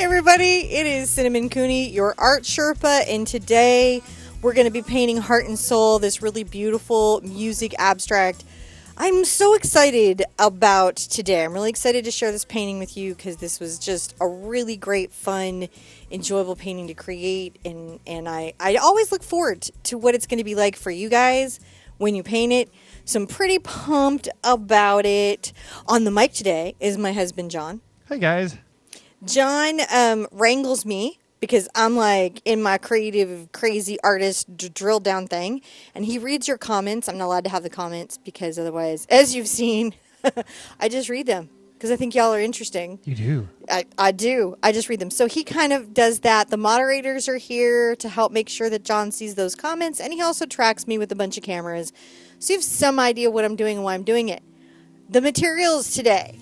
Hey everybody, it is Cinnamon Cooney, your art Sherpa, and today we're going to be painting Heart and Soul, this really beautiful music abstract. I'm so excited about today. I'm really excited to share this painting with you because this was just a really great, fun, enjoyable painting to create, and I always look forward to what it's going to be like for you guys when you paint it. So I'm pretty pumped about it. On the mic today is my husband, John. Hey guys. John wrangles me because I'm like in my creative, crazy artist drill down thing. And he reads your comments. I'm not allowed to have the comments because otherwise, as you've seen, I just read them because I think y'all are interesting. You do. I do. I just read them. So he kind of does that. The moderators are here to help make sure that John sees those comments. And he also tracks me with a bunch of cameras. So you have some idea what I'm doing and why I'm doing it. The materials today.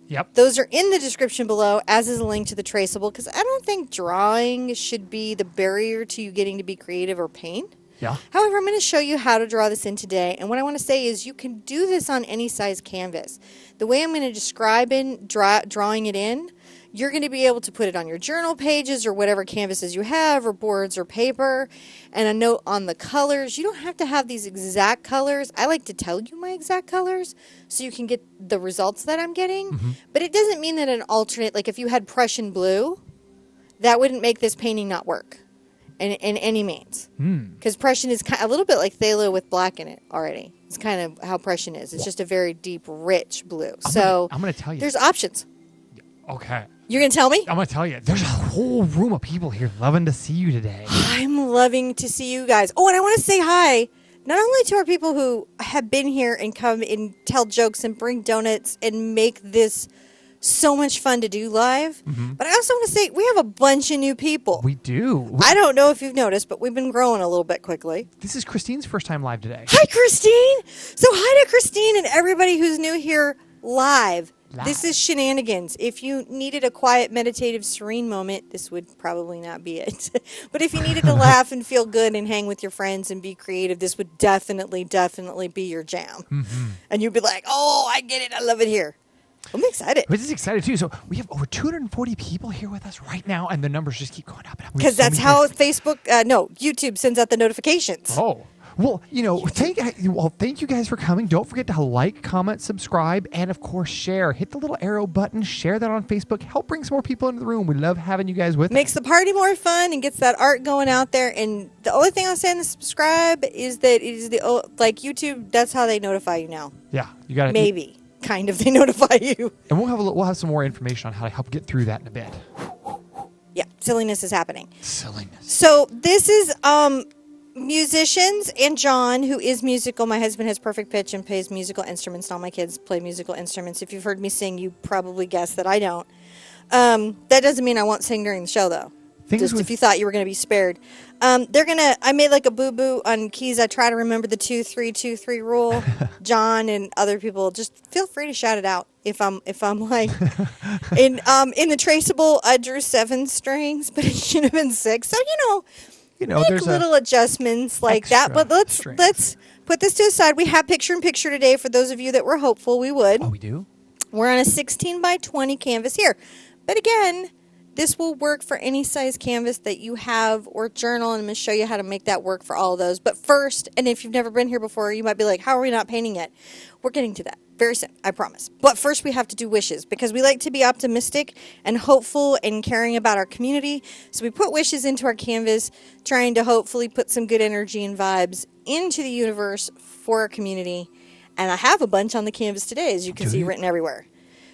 Yep. Those are in the description below, as is a link to the traceable, because I don't think drawing should be the barrier to you getting to be creative or paint. Yeah. However, I'm going to show you how to draw this in today, and what I want to say is you can do this on any size canvas. The way I'm going to describe drawing it in, you're going to be able to put it on your journal pages or whatever canvases you have, or boards or paper. And a note on the colors. You don't have to have these exact colors. I like to tell you my exact colors so you can get the results that I'm getting. Mm-hmm. But it doesn't mean that an alternate, like if you had Prussian blue, that wouldn't make this painting not work in any means. Because Prussian is a little bit like phthalo with black in it already. It's kind of how Prussian is. It's just a very deep, rich blue. I'm gonna tell you. There's options. Okay. You're going to tell me? I'm going to tell you. There's a whole room of people here loving to see you today. I'm loving to see you guys. Oh, and I want to say hi, not only to our people who have been here and come and tell jokes and bring donuts and make this so much fun to do live, but I also want to say we have a bunch of new people. We do. I don't know if you've noticed, but we've been growing a little bit quickly. This is Christine's first time live today. Hi, Christine. So hi to Christine and everybody who's new here live. This is Shenanigans. If you needed a quiet, meditative, serene moment, this would probably not be it. But if you needed to laugh and feel good and hang with your friends and be creative, this would definitely be your jam. And you'd be like, oh, I get it. I love it here. I'm excited. This is excited too. So we have over 240 people here with us right now, and the numbers just keep going up. Because that's how YouTube sends out the notifications. Oh. Well, thank you guys for coming. Don't forget to like, comment, subscribe, and of course share. Hit the little arrow button. Share that on Facebook. Help bring some more people into the room. We love having you guys with us. Makes the party more fun and gets that art going out there. And the only thing I'll say in the subscribe is that it is YouTube. That's how they notify you now. Yeah, you got it. Maybe kind of they notify you. And we'll have some more information on how to help get through that in a bit. Yeah, silliness is happening. Silliness. So this is musicians and John, who is musical. My husband has perfect pitch and plays musical instruments. All my kids play musical instruments. If you've heard me sing, you probably guessed that I don't. That doesn't mean I won't sing during the show, though. If you thought you were going to be spared. I made like a boo-boo on keys. I try to remember the 2-3-2-3 rule. John and other people, just feel free to shout it out if I'm like, in the traceable, I drew 7 strings, but it should have been 6. So, make there's little adjustments like that. But let's put this to the side. We have picture-in-picture today for those of you that were hopeful we would. Oh, we do? We're on a 16 by 20 canvas here. But again, this will work for any size canvas that you have or journal, and I'm going to show you how to make that work for all of those. But first, and if you've never been here before, you might be like, how are we not painting yet? We're getting to that very soon, I promise. But first we have to do wishes because we like to be optimistic and hopeful and caring about our community. So we put wishes into our canvas, trying to hopefully put some good energy and vibes into the universe for our community. And I have a bunch on the canvas today, as you can see written everywhere.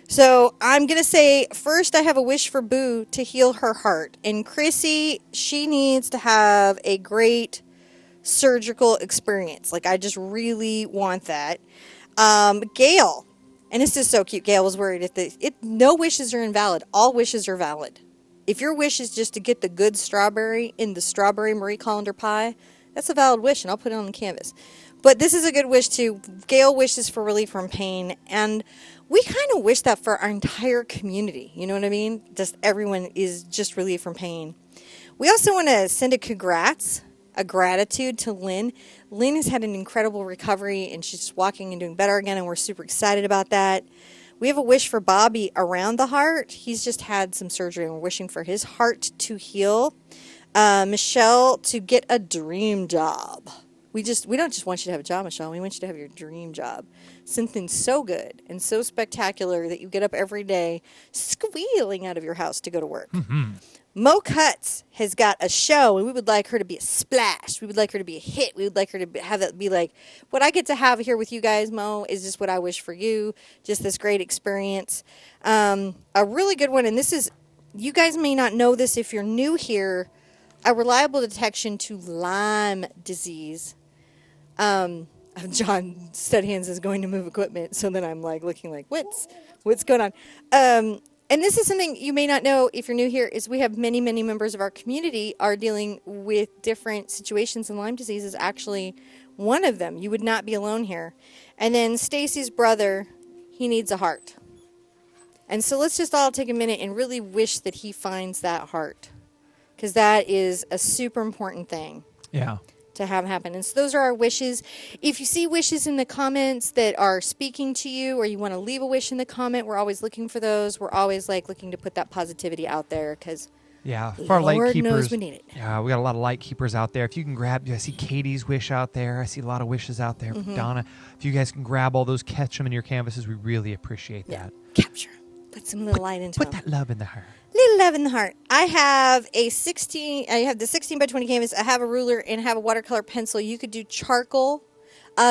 So I'm going to say, first I have a wish for Boo to heal her heart. And Chrissy, she needs to have a great surgical experience. Like, I just really want that. Gail, and this is so cute. Gail was worried no wishes are invalid. All wishes are valid. If your wish is just to get the good strawberry in the strawberry Marie Colander pie, that's a valid wish, and I'll put it on the canvas. But this is a good wish, too. Gail wishes for relief from pain, and we kind of wish that for our entire community. You know what I mean? Just everyone is just relieved from pain. We also want to send a congrats, a gratitude to Lynn. Lynn has had an incredible recovery, and she's walking and doing better again, and we're super excited about that. We have a wish for Bobby around the heart. He's just had some surgery and we're wishing for his heart to heal. Michelle, to get a dream job. We don't just want you to have a job, Michelle. We want you to have your dream job. Something so good and so spectacular that you get up every day squealing out of your house to go to work. Mm-hmm. Mo Cuts has got a show, and we would like her to be a splash. We would like her to be a hit. We would like her to have it be like, what I get to have here with you guys, Mo, is just what I wish for you. Just this great experience. A really good one, and this is, you guys may not know this if you're new here, a reliable detection to Lyme disease. John Studhands is going to move equipment, so then I'm like looking like, what's going on? And this is something you may not know if you're new here, is we have many, many members of our community are dealing with different situations, and Lyme disease is actually one of them. You would not be alone here. And then Stacy's brother, he needs a heart. And so let's just all take a minute and really wish that he finds that heart, because that is a super important thing. Yeah. To have happen. And so those are our wishes. If you see wishes in the comments that are speaking to you, or you want to leave a wish in the comment, we're always looking for those. We're always looking to put that positivity out there, because for our light Lord keepers, knows we need it. Yeah, we got a lot of light keepers out there. If you can grab, I see Katie's wish out there. I see a lot of wishes out there. Mm-hmm. Donna, if you guys can grab all those, catch them in your canvases, we really appreciate that. Capture them. Put some little light into Put them. that love in the heart. Little love in the heart. I have the 16 by 20 canvas. I have a ruler and I have a watercolor pencil. You could do charcoal.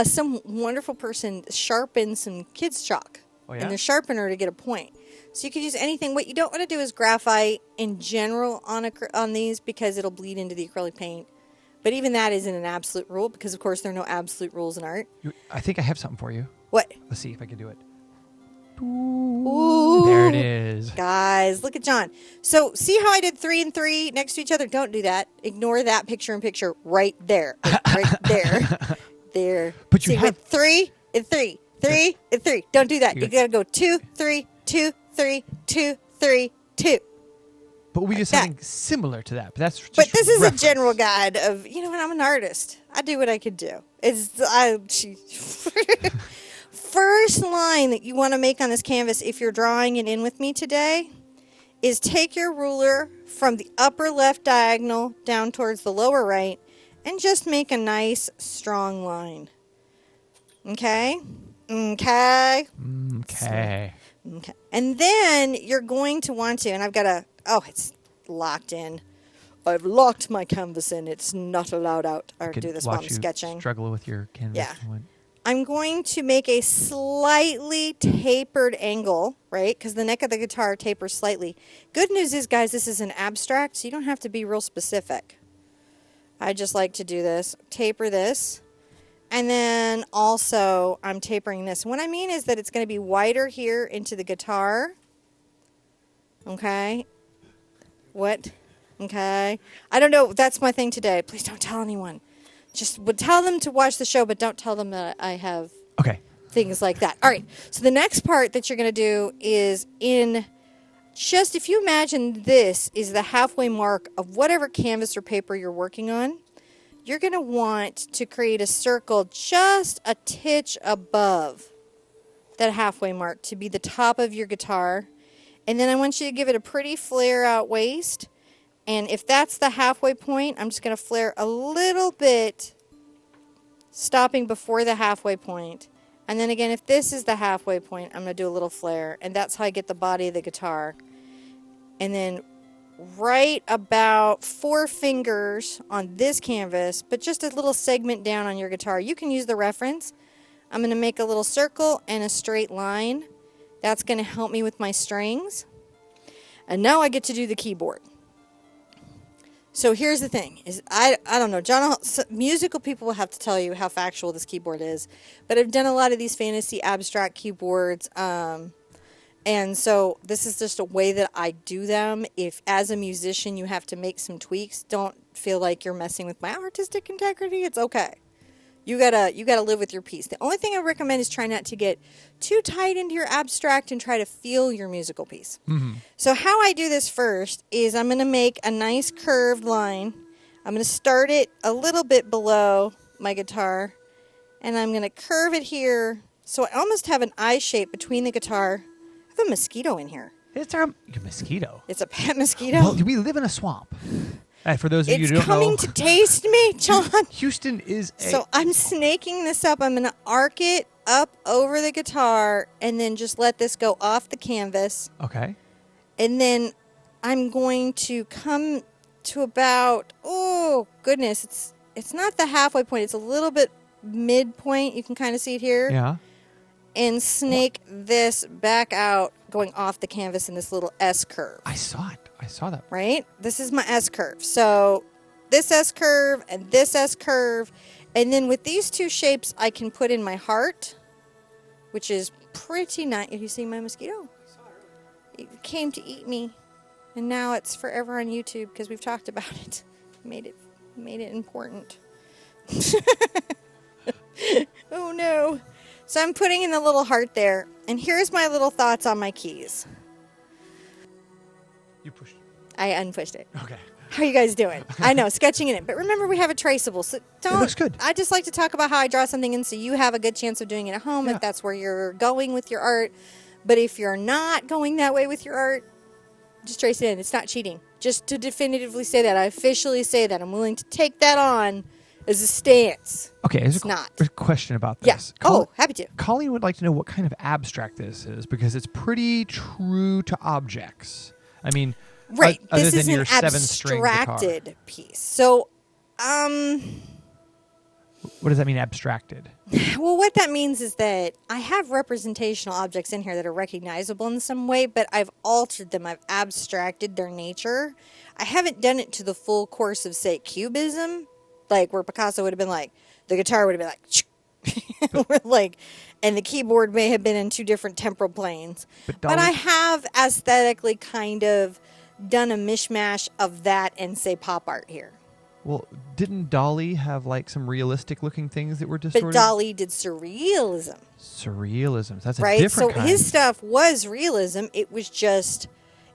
Some wonderful person sharpened some kids' chalk in their sharpener to get a point. So you could use anything. What you don't want to do is graphite in general on these, because it'll bleed into the acrylic paint. But even that isn't an absolute rule, because of course there are no absolute rules in art. I think I have something for you. What? Let's see if I can do it. Ooh. There it is. Guys, look at John. So see how I did 3 and 3 next to each other? Don't do that. Ignore that picture in picture right there. Right there. There. But you see, have went 3 and 3. 3 and 3. Don't do that. You got to go 2, 3, 2, 3, 2, 3, 2. But we do something similar to that. But that's just But this is reference. a general guide of, you know what, I'm an artist. I do what I could do. First line that you want to make on this canvas, if you're drawing it in with me today, is take your ruler from the upper left diagonal down towards the lower right and just make a nice strong line. Okay? Okay? Okay. Okay. And then you're going to want to, and I've got it's locked in. I've locked my canvas in. It's not allowed out. I do this while I'm sketching. Struggle with your canvas. Yeah. I'm going to make a slightly tapered angle, right? Because the neck of the guitar tapers slightly. Good news is, guys, this is an abstract, so you don't have to be real specific. I just like to do this. Taper this. And then also, I'm tapering this. What I mean is that it's going to be wider here into the guitar. Okay? What? Okay? I don't know. That's my thing today. Please don't tell anyone. Just would tell them to watch the show, but don't tell them that I have things like that. All right. So the next part that you're going to do is if you imagine this is the halfway mark of whatever canvas or paper you're working on, you're going to want to create a circle just a titch above that halfway mark to be the top of your guitar. And then I want you to give it a pretty flare out waist. And if that's the halfway point, I'm just going to flare a little bit, stopping before the halfway point. And then again, if this is the halfway point, I'm going to do a little flare. And that's how I get the body of the guitar. And then right about 4 fingers on this canvas, but just a little segment down on your guitar. You can use the reference. I'm going to make a little circle and a straight line. That's going to help me with my strings. And now I get to do the keyboard. So here's the thing, is I don't know, John, musical people will have to tell you how factual this keyboard is, but I've done a lot of these fantasy abstract keyboards, and so this is just a way that I do them. If as a musician you have to make some tweaks, don't feel like you're messing with my artistic integrity. It's okay. You gotta live with your piece. The only thing I recommend is try not to get too tight into your abstract and try to feel your musical piece. Mm-hmm. So how I do this first is I'm going to make a nice curved line. I'm going to start it a little bit below my guitar, and I'm going to curve it here so I almost have an I shape between the guitar I have a mosquito in here. Is there a mosquito? It's a pet mosquito. Well, we live in a swamp. For those of you who It's don't know, coming to taste me, John. Houston is a... So I'm snaking this up. I'm going to arc it up over the guitar and then just let this go off the canvas. Okay. And then I'm going to come to about, oh, goodness, it's not the halfway point. It's a little bit midpoint. You can kind of see it here. Yeah. And snake this back out, going off the canvas in this little S curve. I saw it. I saw that. Right? This is my S curve. So this S curve and this S curve. And then with these two shapes, I can put in my heart, which is pretty nice. Have you seen my mosquito? It came to eat me. And now it's forever on YouTube because we've talked about it. Made it important. Oh no. So I'm putting in the little heart there. And here's my little thoughts on my keys. You pushed it. I unpushed it. Okay. How are you guys doing? I know, sketching in it. But remember, we have a traceable. So don't. It looks good. I just like to talk about how I draw something in so you have a good chance of doing it at home if that's where you're going with your art. But if you're not going that way with your art, just trace it in. It's not cheating. Just to definitively say that. I officially say that. I'm willing to take that on as a stance. Okay, It's not. There's a question about Yeah. this. Happy to. Colleen would like to know what kind of abstract this is because it's pretty true to objects. I mean, Right. other This than is your an 7-string guitar. abstracted piece. So, What does that mean, abstracted? well, what that means is that I have representational objects in here that are recognizable in some way, but I've altered them. I've abstracted their nature. I haven't done it to the full course of, say, cubism, like where Picasso would have been like, the guitar would have been like, like, and the keyboard may have been in two different temporal planes. But I have aesthetically kind of done a mishmash of that and, say, pop art here. Well, didn't Dali have like some realistic looking things that were distorted? But Dali did surrealism. Surrealism. That's a right? different So kind. his stuff was realism. It was just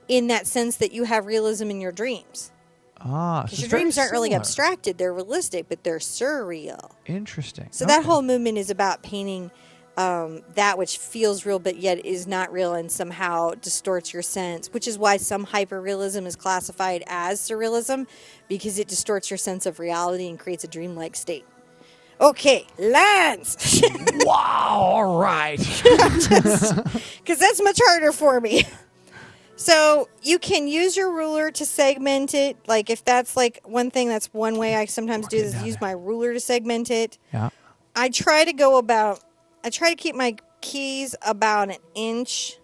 in that sense that you have realism in your dreams. So Because your it's very dreams aren't really similar. abstracted. They're realistic, but they're surreal. Interesting. So that whole movement is about painting that which feels real but yet is not real and somehow distorts your sense, which is why some hyperrealism is classified as surrealism, because it distorts your sense of reality and creates a dreamlike state. Okay, lines. Wow, all right. Because that's much harder for me. So you can use your ruler to segment it. Like if that's like one thing, that's one way I sometimes do is use my ruler to segment it. Yeah. I try to keep my keys about an inch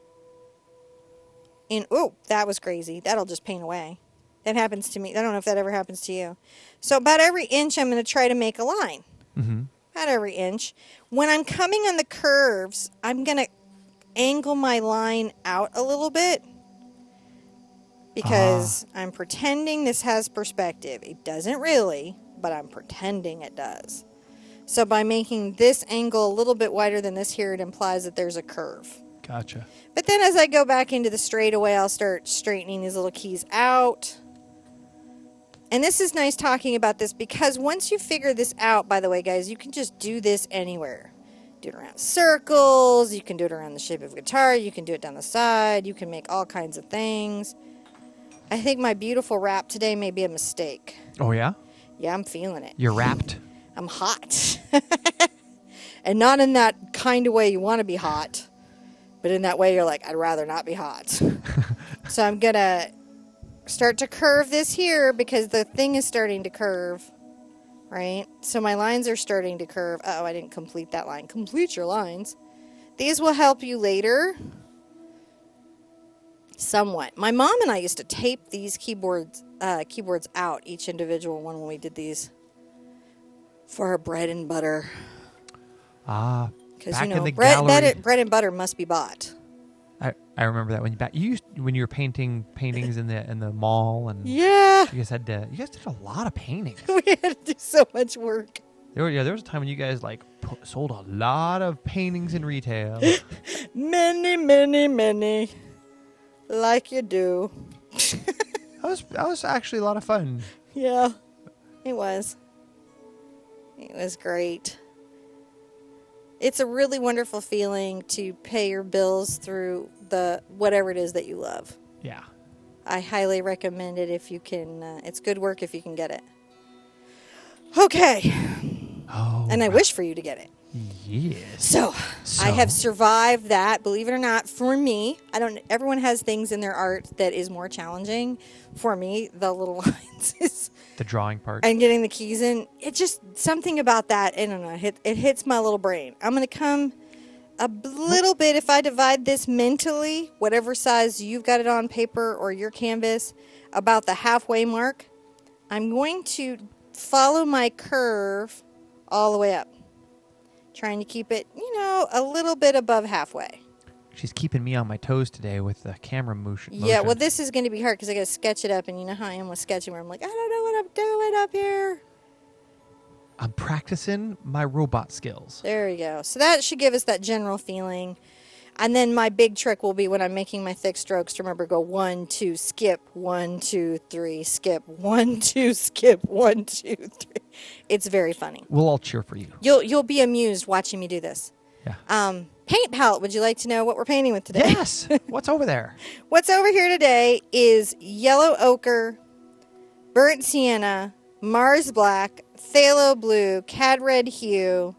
in. Oh, that was crazy. That'll just paint away. That happens to me. I don't know if that ever happens to you. So about every inch, I'm going to try to make a line. Mm-hmm. About every inch. When I'm coming on the curves, I'm going to angle my line out a little bit because I'm pretending this has perspective. It doesn't really, but I'm pretending it does. So by making this angle a little bit wider than this here, it implies that there's a curve. Gotcha. But then as I go back into the straightaway, I'll start straightening these little keys out. And this is nice talking about this because once you figure this out, by the way, guys, you can just do this anywhere. Do it around circles. You can do it around the shape of a guitar. You can do it down the side. You can make all kinds of things. I think my beautiful wrap today may be a mistake. Oh, yeah? Yeah, I'm feeling it. You're wrapped? I'm hot. And not in that kind of way you want to be hot, but in that way you're like, I'd rather not be hot. So I'm going to start to curve this here because the thing is starting to curve, right? So my lines are starting to curve. Uh-oh, I didn't complete that line. Complete your lines. These will help you later. Somewhat. My mom and I used to tape these keyboards out, each individual one when we did these for our bread and butter. Because bread and butter must be bought. I remember that when you were painting paintings in the mall and yeah, you guys did a lot of painting. We had to do so much work. There was a time when you guys sold a lot of paintings in retail. many, like you do. That was actually a lot of fun. Yeah, it was. It was great. It's a really wonderful feeling to pay your bills through the whatever it is that you love. Yeah. I highly recommend it if you can. It's good work if you can get it. Okay. Oh. And I wish for you to get it. Yes. So I have survived that. Believe it or not, for me, everyone has things in their art that is more challenging. For me, the little lines is the drawing part and getting the keys in. It just something about that. I don't know. It hits my little brain. I'm going to come a little bit if I divide this mentally, whatever size you've got it on paper or your canvas, about the halfway mark. I'm going to follow my curve all the way up, trying to keep it, a little bit above halfway. She's keeping me on my toes today with the camera motion. Yeah, well, this is going to be hard because I got to sketch it up, and you know how I am with sketching, where I'm like, I don't know what I'm doing up here. I'm practicing my robot skills. There we go. So that should give us that general feeling. And then my big trick will be when I'm making my thick strokes to remember go 1, 2, skip, 1, 2, 3, skip, 1, 2, skip, 1, 2, 3. It's very funny. We'll all cheer for you. You'll be amused watching me do this. Yeah. Paint palette. Would you like to know what we're painting with today? Yes. What's over there? What's over here today is yellow ochre, burnt sienna, Mars black, phthalo blue, cad red hue,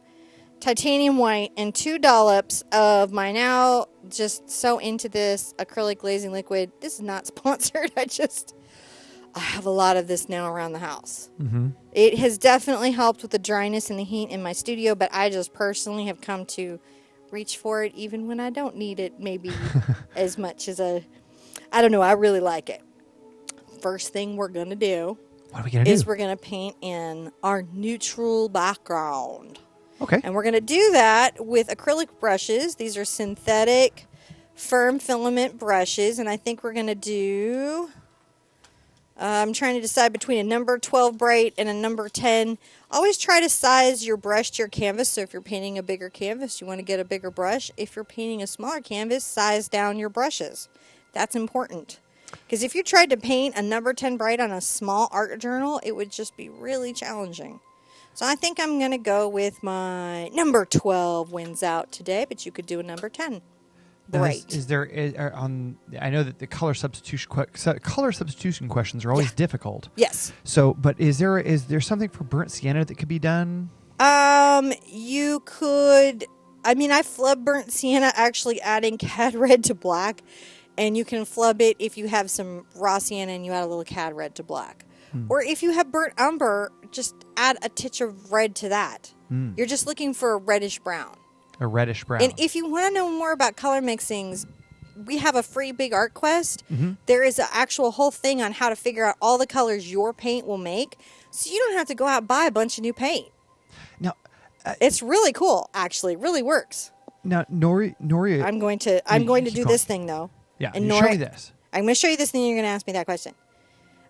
titanium white, and 2 dollops of my now just so into this acrylic glazing liquid. This is not sponsored. I have a lot of this now around the house. Mm-hmm. It has definitely helped with the dryness and the heat in my studio, but I just personally have come to reach for it even when I don't need it maybe as much as I don't know. I really like it. First thing we're going to do what are we gonna do? we're going to paint in our neutral background. Okay. And we're going to do that with acrylic brushes. These are synthetic firm filament brushes, and I think we're going to do... I'm trying to decide between a number 12 bright and a number 10. Always try to size your brush to your canvas. So if you're painting a bigger canvas, you want to get a bigger brush. If you're painting a smaller canvas, size down your brushes. That's important. Because if you tried to paint a number 10 bright on a small art journal, it would just be really challenging. So I think I'm going to go with my number 12 wins out today, but you could do a number 10. Right. I know that the color substitution questions are always difficult. Yes. So, but is there something for burnt sienna that could be done? You could. I mean, I flub burnt sienna, actually adding cad red to black, and you can flub it if you have some raw sienna and you add a little cad red to black, or if you have burnt umber, just add a titch of red to that. You're just looking for a reddish brown. A reddish brown. And if you want to know more about color mixings, we have a free big art quest. Mm-hmm. There is an actual whole thing on how to figure out all the colors your paint will make, so you don't have to go out and buy a bunch of new paint. Now, it's really cool. Actually, it really works. Now, Nori, I'm going to do this thing though. Yeah, and show me this. I'm going to show you this thing. You're going to ask me that question.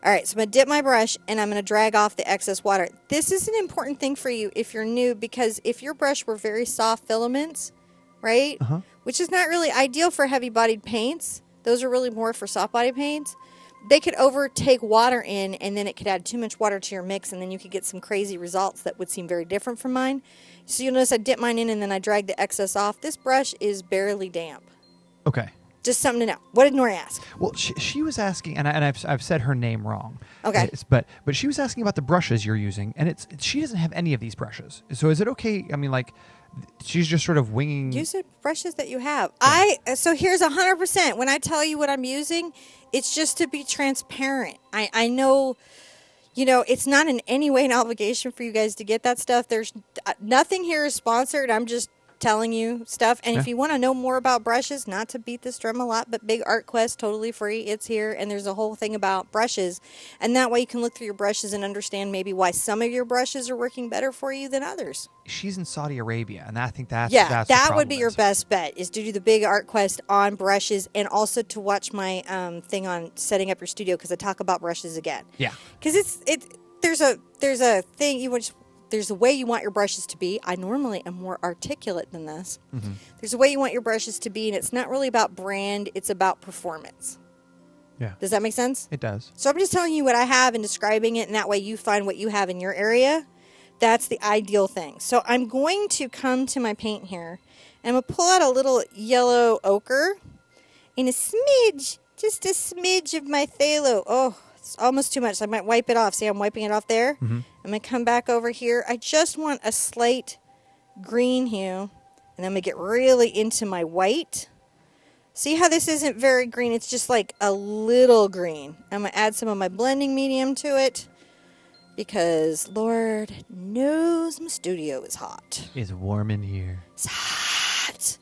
All right, so I'm going to dip my brush, and I'm going to drag off the excess water. This is an important thing for you if you're new, because if your brush were very soft filaments, right, which is not really ideal for heavy-bodied paints. Those are really more for soft-bodied paints. They could overtake water in, and then it could add too much water to your mix, and then you could get some crazy results that would seem very different from mine. So you'll notice I dip mine in, and then I drag the excess off. This brush is barely damp. Okay. Just something to know. What did Nori ask? Well, she was asking, and I've said her name wrong. Okay. But she was asking about the brushes you're using, and she doesn't have any of these brushes. So is it okay? I mean, like, she's just sort of winging. Use the brushes that you have. Yeah. So here's 100%. When I tell you what I'm using, it's just to be transparent. I know, it's not in any way an obligation for you guys to get that stuff. There's nothing here is sponsored. I'm just telling you stuff. And if you want to know more about brushes, not to beat this drum a lot, but Big Art Quest, totally free. It's here. And there's a whole thing about brushes. And that way you can look through your brushes and understand maybe why some of your brushes are working better for you than others. She's in Saudi Arabia, and I think that's that would be your best bet, is to do the Big Art Quest on brushes, and also to watch my thing on setting up your studio, because I talk about brushes again. Yeah. Because there's a thing there's a way you want your brushes to be. I normally am more articulate than this. Mm-hmm. There's a way you want your brushes to be, and it's not really about brand, it's about performance. Yeah. Does that make sense? It does. So I'm just telling you what I have and describing it, and that way you find what you have in your area That's the ideal thing. So I'm going to come to my paint here, and I'm going to pull out a little yellow ochre and a smidge, just a smidge of my phthalo. Oh, it's almost too much. So I might wipe it off. See, I'm wiping it off there. Mm-hmm. I'm going to come back over here. I just want a slight green hue, and I'm going to get really into my white. See how this isn't very green? It's just like a little green. I'm going to add some of my blending medium to it because Lord knows my studio is hot. It's warm in here. It's hot.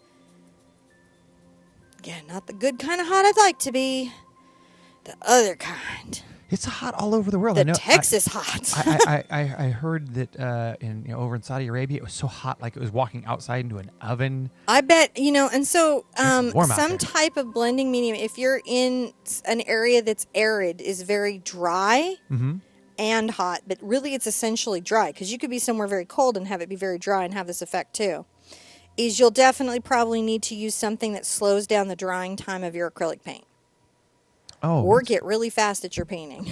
Yeah, not the good kind of hot I'd like to be. The other kind. It's hot all over the world. The I know, Texas hot. I heard that over in Saudi Arabia, it was so hot, like it was walking outside into an oven. I bet, and so warm out some there. type of blending medium, if you're in an area that's arid, is very dry and hot, but really it's essentially dry because you could be somewhere very cold and have it be very dry and have this effect too. Is you'll definitely probably need to use something that slows down the drying time of your acrylic paint. Oh, Or get really fast at your painting,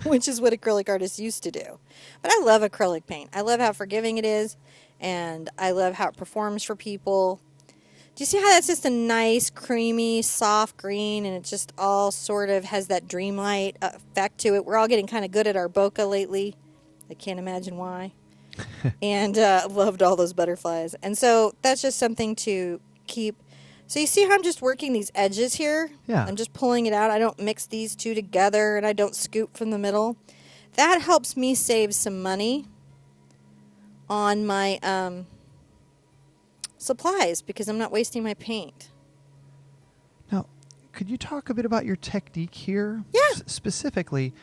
which is what acrylic artists used to do. But I love acrylic paint. I love how forgiving it is, and I love how it performs for people. Do you see how that's just a nice, creamy, soft green, and it just all sort of has that dreamlight effect to it? We're all getting kind of good at our bokeh lately. I can't imagine why. And loved all those butterflies. And so that's just something to keep. So you see how I'm just working these edges here? Yeah. I'm just pulling it out. I don't mix these two together, and I don't scoop from the middle. That helps me save some money on my supplies because I'm not wasting my paint. Now, could you talk a bit about your technique here? Yeah. Specifically,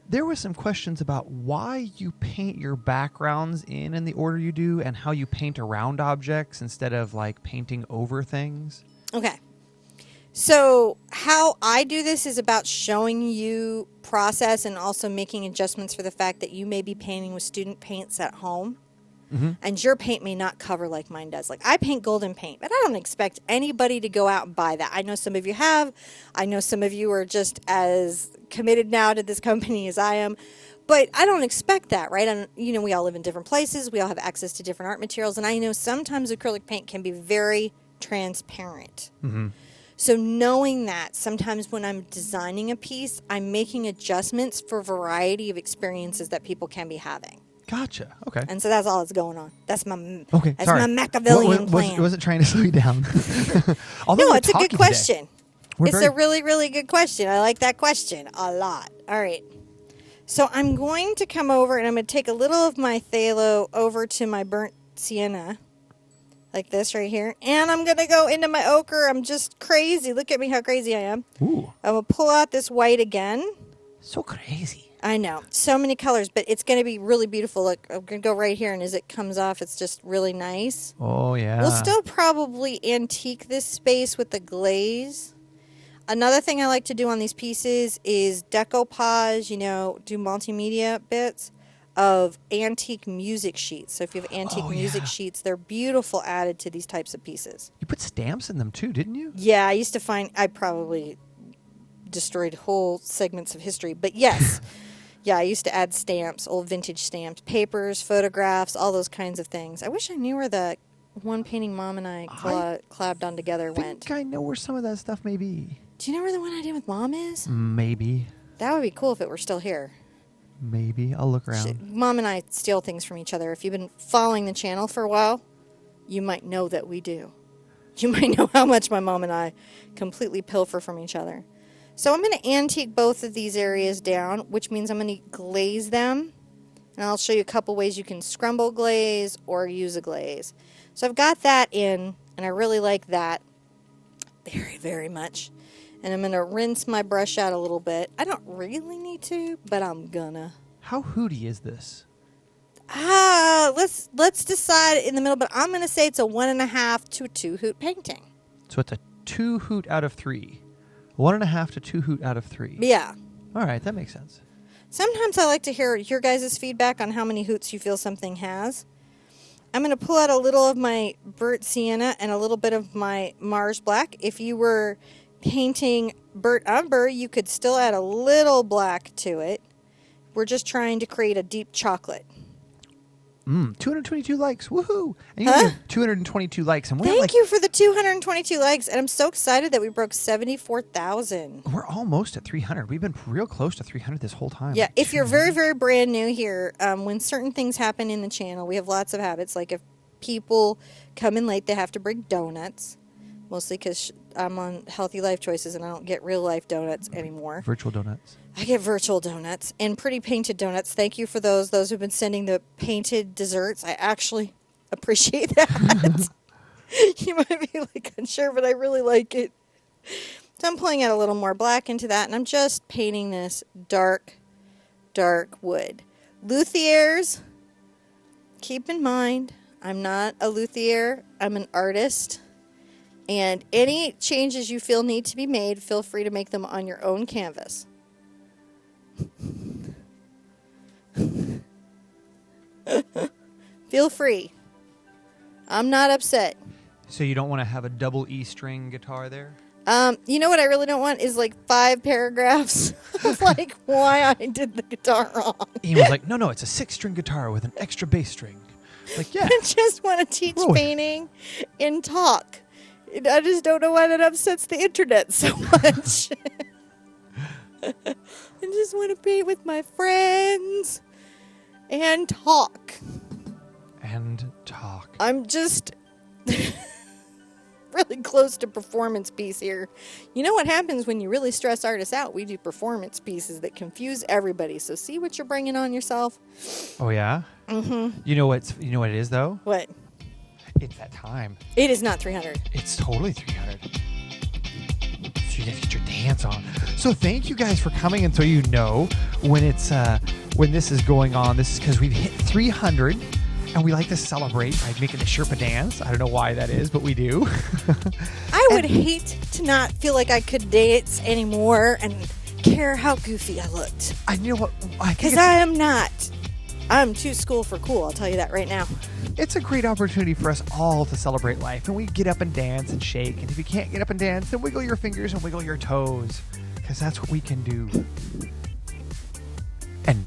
there were some questions about why you paint your backgrounds in the order you do and how you paint around objects instead of like painting over things. Okay. So how I do this is about showing you process and also making adjustments for the fact that you may be painting with student paints at home. And your paint may not cover like mine does. Like I paint golden paint, but I don't expect anybody to go out and buy that. I know some of you have. I know some of you are just as committed now to this company as I am. But I don't expect that, right? And, we all live in different places. We all have access to different art materials. And I know sometimes acrylic paint can be very transparent. So knowing that, sometimes when I'm designing a piece, I'm making adjustments for a variety of experiences that people can be having. Gotcha. Okay. And so that's all that's going on. That's my Okay. that's Sorry. my Machiavellian plan. Wasn't trying to slow you down. Although No, we're it's a good talking question. today. It's a really, really good question. I like that question a lot. All right. So I'm going to come over and I'm going to take a little of my phthalo over to my burnt sienna, like this right here. And I'm going to go into my ochre. I'm just crazy. Look at me how crazy I am. Ooh. I'm going to pull out this white again. So crazy. I know. So many colors, but it's going to be really beautiful. Look, I'm going to go right here, and as it comes off, it's just really nice. Oh, yeah. We'll still probably antique this space with the glaze. Another thing I like to do on these pieces is decoupage, do multimedia bits of antique music sheets. So if you have antique music sheets, they're beautiful added to these types of pieces. You put stamps in them, too, didn't you? Yeah, I probably destroyed whole segments of history, but yes. Yeah, I used to add stamps, old vintage stamps, papers, photographs, all those kinds of things. I wish I knew where the one painting Mom and I collabed on together went. I think I know where some of that stuff may be. Do you know where the one I did with Mom is? Maybe. That would be cool if it were still here. Maybe. I'll look around. Mom and I steal things from each other. If you've been following the channel for a while, you might know that we do. You might know how much my mom and I completely pilfer from each other. So I'm going to antique both of these areas down, which means I'm going to glaze them. And I'll show you a couple ways you can scrumble glaze or use a glaze. So I've got that in, and I really like that very, very much. And I'm going to rinse my brush out a little bit. I don't really need to, but I'm gonna. How hooty is this? Let's decide in the middle, but I'm going to say it's a 1.5 to 2 hoot painting. So it's a 2 hoot out of 3. 1.5 to 2 hoot out of 3. Yeah. All right, that makes sense. Sometimes I like to hear your guys' feedback on how many hoots you feel something has. I'm going to pull out a little of my burnt sienna and a little bit of my Mars black. If you were painting burnt umber, you could still add a little black to it. We're just trying to create a deep chocolate. 222 likes. Woohoo. And you Huh? have 222 likes. And we're Thank you for the 222 likes. And I'm so excited that we broke 74,000. We're almost at 300. We've been real close to 300 this whole time. Yeah, Like if you're 200. very, very brand new here, when certain things happen in the channel, we have lots of habits. Like if people come in late, they have to bring donuts. Mostly because I'm on Healthy Life Choices and I don't get real life donuts anymore. Virtual donuts. I get virtual donuts and pretty painted donuts. Thank you for those who've been sending the painted desserts. I actually appreciate that. You might be like unsure, but I really like it. So I'm pulling out a little more black into that, and I'm just painting this dark, dark wood. Luthiers, keep in mind, I'm not a luthier. I'm an artist. And any changes you feel need to be made, feel free to make them on your own canvas. Feel free. I'm not upset. So you don't want to have a double E string guitar there? You know what I really don't want is like 5 paragraphs of like why I did the guitar wrong. Ian was like, no, it's a 6-string guitar with an extra bass string. Like, yeah. I just want to teach painting and talk. I just don't know why that upsets the internet so much. I just want to paint with my friends and talk. I'm just really close to performance piece here. You know what happens when you really stress artists out? We do performance pieces that confuse everybody. So see what you're bringing on yourself. Oh, yeah? Mm-hmm. You know what it is, though? What? It's that time. It is not 300. It's totally 300. So you guys get your dance on. So thank you guys for coming. And so you know when it's when this is going on, this is because we've hit 300. And we like to celebrate by making the Sherpa dance. I don't know why that is, but we do. I would hate to not feel like I could dance anymore and care how goofy I looked. You know what? Because I am not. I'm too school for cool, I'll tell you that right now. It's a great opportunity for us all to celebrate life. And we get up and dance and shake. And if you can't get up and dance, then wiggle your fingers and wiggle your toes. Because that's what we can do. And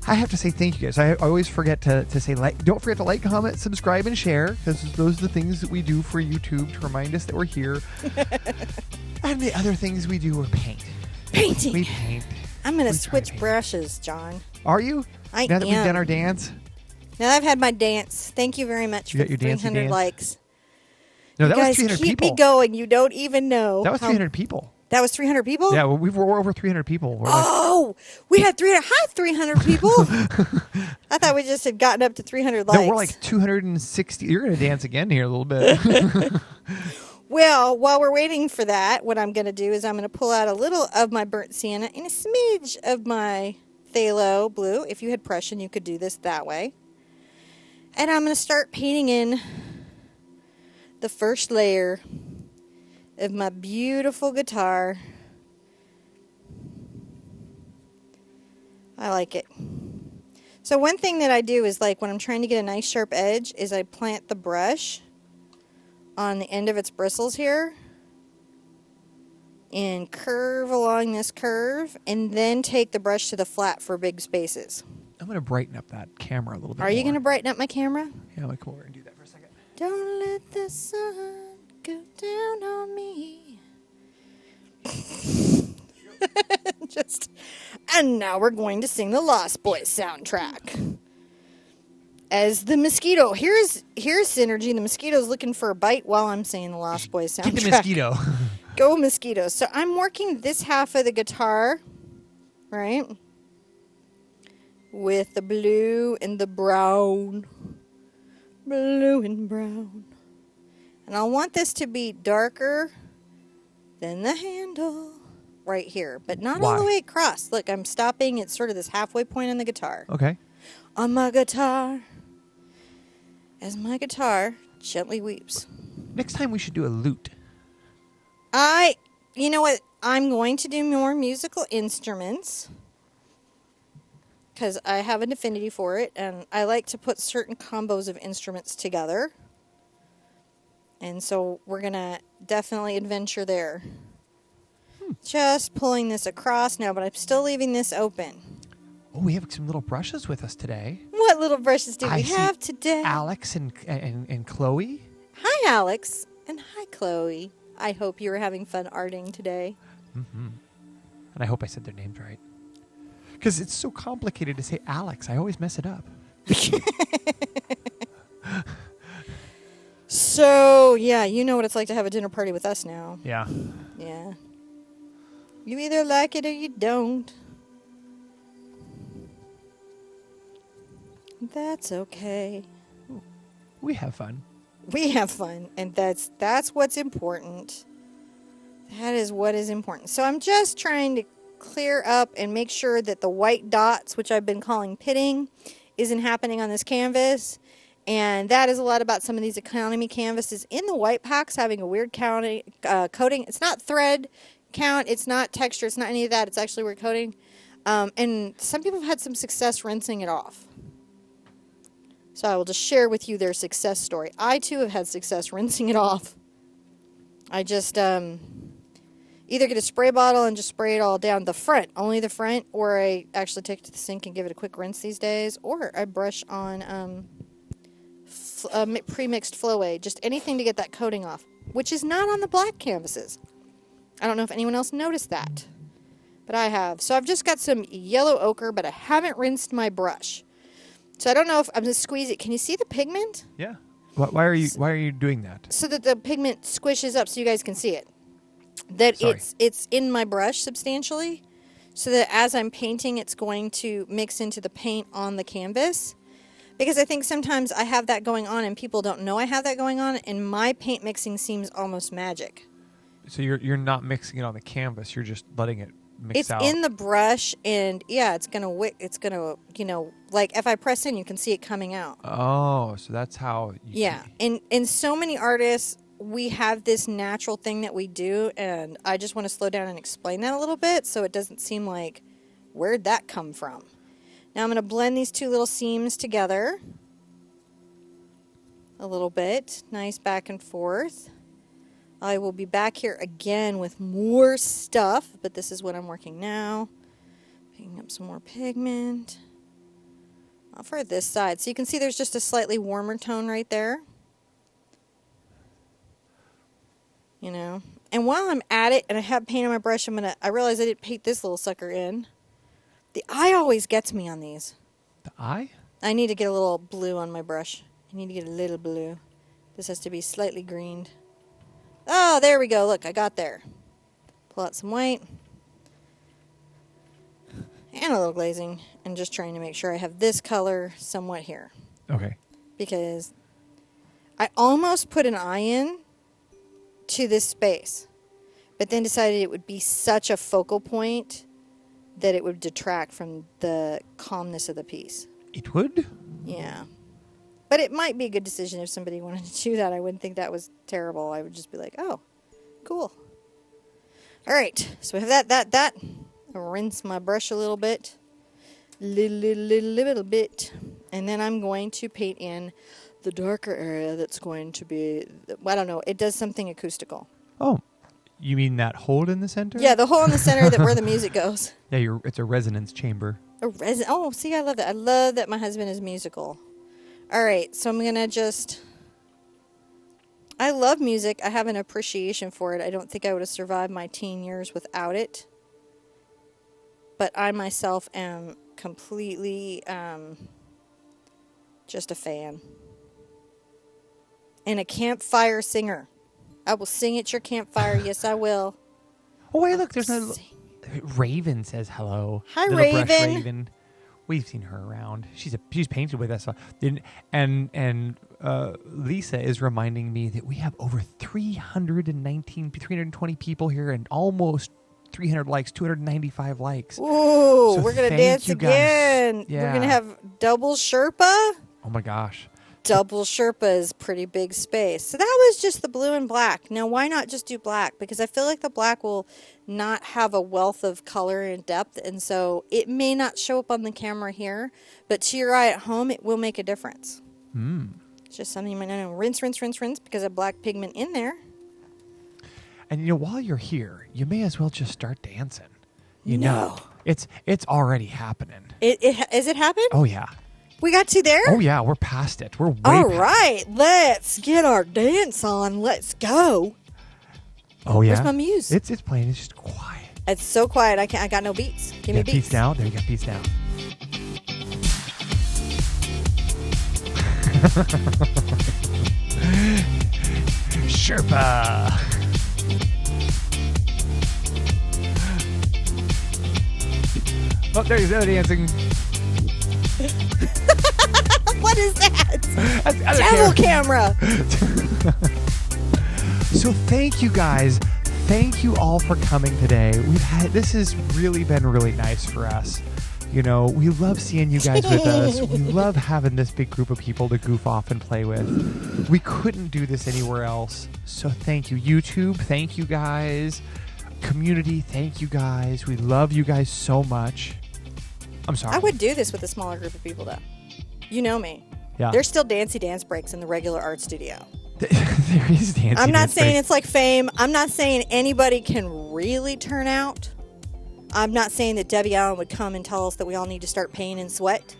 I have to say thank you guys. I always forget to say like. Don't forget to like, comment, subscribe, and share. Because those are the things that we do for YouTube to remind us that we're here. And the other things we do are paint. Painting. We paint. I'm going to switch brushes, John. Are you? I now that am. we've done our dance? Now that I've had my dance. Thank you very much for got your 300 dance? likes. No, that you was guys 300 keep people. me going. You don't even know. That was 300 people. That was 300 people? Yeah, well, we're over 300 people. We're We had 300 people. I thought we just had gotten up to 300 likes. No, we're like 260. You're going to dance again here a little bit. Well, while we're waiting for that, what I'm going to do is I'm going to pull out a little of my burnt sienna and a smidge of my phthalo blue. If you had Prussian, you could do this that way. And I'm going to start painting in the first layer of my beautiful guitar. I like it. So one thing that I do is like when I'm trying to get a nice sharp edge is I plant the brush on the end of its bristles here and curve along this curve and then take the brush to the flat for big spaces. I'm going to brighten up that camera a little bit Are you more. going to brighten up my camera? Yeah, I'm going to come over and do that for a second. Don't let the sun go down on me. And now we're going to sing the Lost Boys soundtrack. As the mosquito, here's synergy. The mosquito's looking for a bite while I'm saying the Lost Boys soundtrack. Get the mosquito. Go mosquitoes. So I'm working this half of the guitar, right? With the blue and the brown. Blue and brown. And I want this to be darker than the handle right here, but not all the way across. Look, I'm stopping. It's sort of this halfway point on the guitar. Okay. On my guitar, as my guitar gently weeps. Next time we should do a lute. You know what? I'm going to do more musical instruments because I have an affinity for it, and I like to put certain combos of instruments together. And so we're going to definitely adventure there. Just pulling this across now, but I'm still leaving this open. Oh, we have some little brushes with us today. What What little brushes do we see have today? Alex and Chloe. Hi, Alex. And hi, Chloe. I hope you were having fun arting today. And I hope I said their names right. Because it's so complicated to say Alex. I always mess it up. So, yeah, you know what it's like to have a dinner party with us now. Yeah. Yeah. You either like it or you don't. That's okay. We have fun. We have fun, and that's what's important. That is what is important. So I'm just trying to clear up and make sure that the white dots, which I've been calling pitting, isn't happening on this canvas. And that is a lot about some of these economy canvases in the white packs having a weird coating. It's not thread count, it's not texture, it's not any of that. It's actually weird coating. And some people have had some success rinsing it off. So I will just share with you their success story. I, too, have had success rinsing it off. I just either get a spray bottle and just spray it all down the front, only the front, or I actually take it to the sink and give it a quick rinse these days, or I brush on pre-mixed Flow-Aid, just anything to get that coating off, which is not on the black canvases. I don't know if anyone else noticed that, but I have. So I've just got some yellow ochre, but I haven't rinsed my brush. So I don't know if I'm going to squeeze it. Can you see the pigment? Yeah. Why are you doing that? So that the pigment squishes up so you guys can see it. That Sorry. it's in my brush substantially, so that as I'm painting, it's going to mix into the paint on the canvas. Because I think sometimes I have that going on and people don't know I have that going on, and my paint mixing seems almost magic. So you're not mixing it on the canvas. You're just letting it mix out. It's in the brush, and yeah, it's gonna like if I press in, you can see it coming out. Oh, so that's how. Yeah, and so many artists, we have this natural thing that we do, and I just want to slow down and explain that a little bit so it doesn't seem like, where'd that come from? Now I'm going to blend these two little seams together a little bit. Nice back and forth. I will be back here again with more stuff, but this is what I'm working now. Picking up some more pigment. Not for this side. So you can see there's just a slightly warmer tone right there. You know, and while I'm at it and I have paint on my brush, I realize I didn't paint this little sucker in. The eye always gets me on these. The eye? I need to get a little blue on my brush. I need to get a little blue. This has to be slightly greened. Oh, there we go. Look, I got there. Pull out some white. And a little glazing. And just trying to make sure I have this color somewhat here. Okay. Because I almost put an eye in to this space, but then decided it would be such a focal point that it would detract from the calmness of the piece. It would? Yeah. But it might be a good decision if somebody wanted to do that. I wouldn't think that was terrible. I would just be like, oh, cool. All right. So we have that. I'll rinse my brush a little bit. Little bit. And then I'm going to paint in the darker area that's going to be, I don't know, it does something acoustical. Oh, you mean that hole in the center? Yeah, the hole in the center that where the music goes. Yeah, it's a resonance chamber. Oh, see, I love that. I love that my husband is musical. All right, so I'm going to just, I love music. I have an appreciation for it. I don't think I would have survived my teen years without it. But I myself am completely just a fan. And a campfire singer. I will sing at your campfire. Yes, I will. Oh, wait, look. There's a Raven says hello. Hi, Little Raven. Brush Raven. We've seen her around. She's painted with us. And Lisa is reminding me that we have over 320 people here and almost 300 likes, 295 likes. Ooh, so we're going to dance again. Yeah. We're going to have double Sherpa. Oh, my gosh. Double Sherpa is pretty big space. So that was just the blue and black. Now, why not just do black? Because I feel like the black will not have a wealth of color and depth, and so it may not show up on the camera here, but to your eye at home, it will make a difference. It's just something you might not know. Rinse, because of black pigment in there. And, while you're here, you may as well just start dancing. No. It's already happening. Is it happened? Oh, yeah. We got to there? Oh, yeah. We're past it. We're way All past right. Let's get our dance on. Let's go. Oh, yeah? Where's my muse? It's playing. It's just quiet. It's so quiet. I got no beats. Give me You got beats. beats down? There you go. Beats down. Sherpa. Oh, there you go, dancing. What is that? That's other Devil camera. So thank you guys. Thank you all for coming today. This has really been really nice for us. You know, we love seeing you guys with us. We love having this big group of people to goof off and play with. We couldn't do this anywhere else. So thank you. YouTube, thank you guys. Community, thank you guys. We love you guys so much. I'm sorry. I would do this with a smaller group of people, though. You know me. Yeah. There's still dancey dance breaks in the regular art studio. There is dancing. I'm not saying it's like Fame. I'm not saying anybody can really turn out. I'm not saying that Debbie Allen would come and tell us that we all need to start paying in sweat.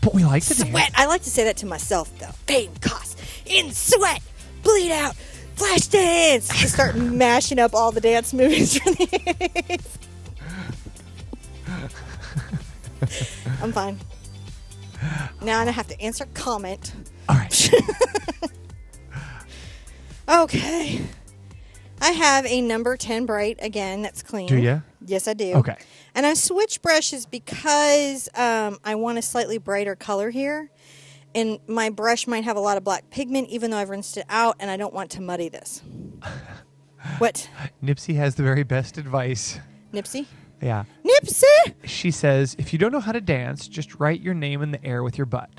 But we like to Sweat. dance. I like to say that to myself, though. Pain costs in sweat. Bleed out. Flash dance. To start mashing up all the dance movies from the 80s. I'm fine. Now I have to answer comment. All right. Okay. I have a number 10 bright again that's clean. Do you? Yes, I do. Okay. And I switched brushes because I want a slightly brighter color here. And my brush might have a lot of black pigment, even though I've rinsed it out, and I don't want to muddy this. What? Nipsey has the very best advice. Nipsey? Yeah. Nipsey! She says, if you don't know how to dance, just write your name in the air with your butt.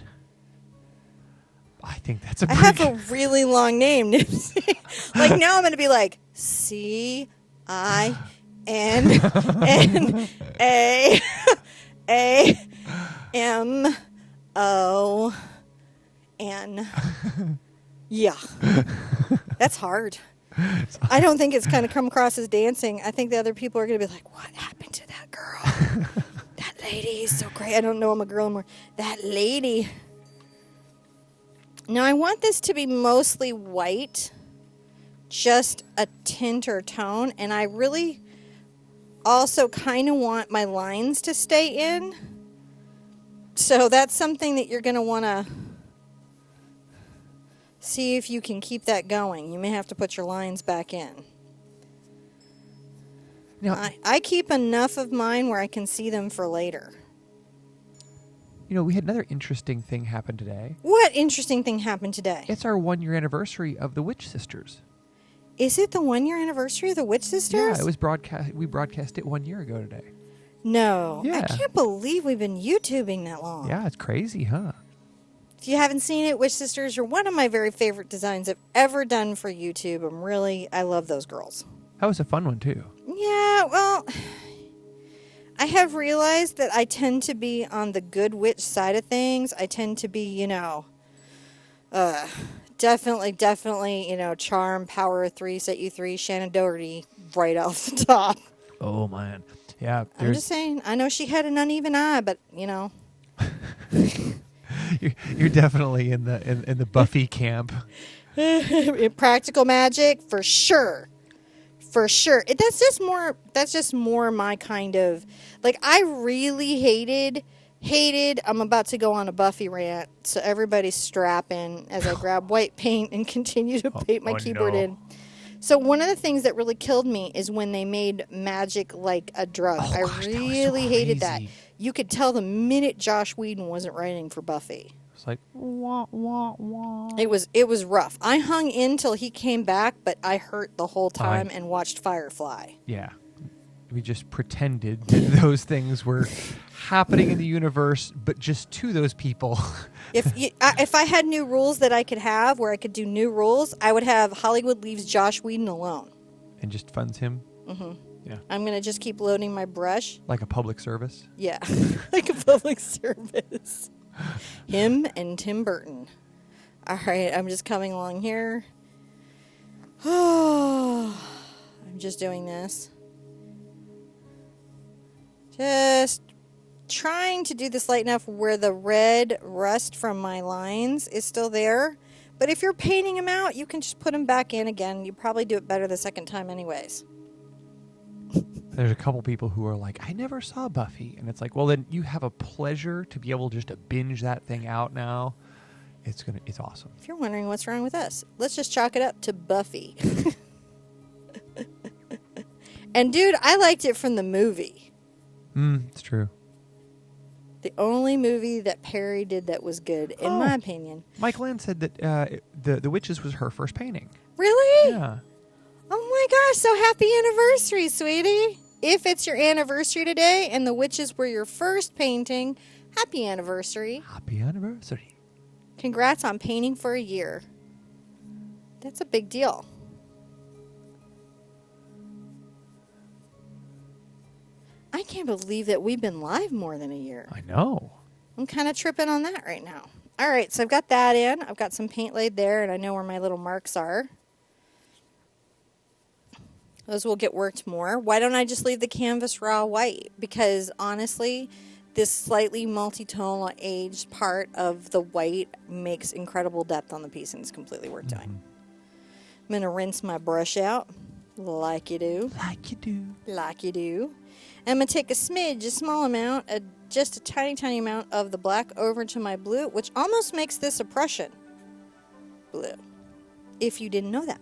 I think that's a I have a really long name, Nipsey. Like, now I'm going to be like, C-I-N-A-A-M-O-N. Yeah. That's hard. I don't think it's going to come across as dancing. I think the other people are going to be like, what happened to that girl? That lady is so great. I don't know I'm a girl anymore. That lady. Now, I want this to be mostly white, just a tint or tone, and I really also kind of want my lines to stay in. So that's something that you're going to want to see if you can keep that going. You may have to put your lines back in. Now, I keep enough of mine where I can see them for later. you know, we had another interesting thing happen today. What interesting thing happened today? It's our 1-year anniversary of the Witch Sisters. Is it the 1-year anniversary of the Witch Sisters? Yeah, it was broadcast. We broadcast it 1 year ago today. No. Yeah. I can't believe we've been YouTubing that long. Yeah, it's crazy, huh? If you haven't seen it, Witch Sisters are one of my very favorite designs I've ever done for YouTube. I love those girls. That was a fun one, too. Yeah, well, I have realized that I tend to be on the good witch side of things. I tend to be, definitely, charm, power of 3, set you 3, Shannon Doherty right off the top. Oh, man. Yeah. I'm just saying, I know she had an uneven eye, but, You're definitely in the Buffy camp. Practical magic, for sure. For sure. That's just more my kind of, like, I really hated, I'm about to go on a Buffy rant, so everybody's strapping as I grab white paint and continue to paint my keyboard in. So one of the things that really killed me is when they made magic like a drug. Oh, gosh, I that was so really hated that. crazy. You could tell the minute Josh Whedon wasn't writing for Buffy. It's like, wah, wah, wah. It was rough. I hung in till he came back, but I hurt the whole time and watched Firefly. Yeah. We just pretended that those things were happening in the universe, but just to those people. If I had new rules that I could have, where I could do new rules, I would have Hollywood leaves Josh Whedon alone. And just funds him? Mm-hmm. Yeah. I'm going to just keep loading my brush. Like a public service? Yeah, like a public service. Him and Tim Burton. All right, I'm just coming along here. Oh, I'm just doing this. Just trying to do this light enough where the red rust from my lines is still there. But if you're painting them out, you can just put them back in again. You probably do it better the second time anyways. There's a couple people who are like, I never saw Buffy. And it's like, well, then you have a pleasure to be able just to binge that thing out now. It's awesome. If you're wondering what's wrong with us, let's just chalk it up to Buffy. And dude, I liked it from the movie. It's true. The only movie that Perry did that was good, in my opinion. Michael Ann said that the Witches was her first painting. Really? Yeah. Oh my gosh, so happy anniversary, sweetie. If it's your anniversary today and the Witches were your first painting, happy anniversary. Happy anniversary. Congrats on painting for a year. That's a big deal. I can't believe that we've been live more than a year. I know. I'm kind of tripping on that right now. All right, so I've got that in. I've got some paint laid there, and I know where my little marks are. Those will get worked more. Why don't I just leave the canvas raw white? Because honestly, this slightly multi-tonal aged part of the white makes incredible depth on the piece, and it's completely worth doing. I'm going to rinse my brush out like you do. Like you do. Like you do. I'm going to take a smidge, a small amount, just a tiny, tiny amount of the black over to my blue, which almost makes this a Prussian blue, if you didn't know that.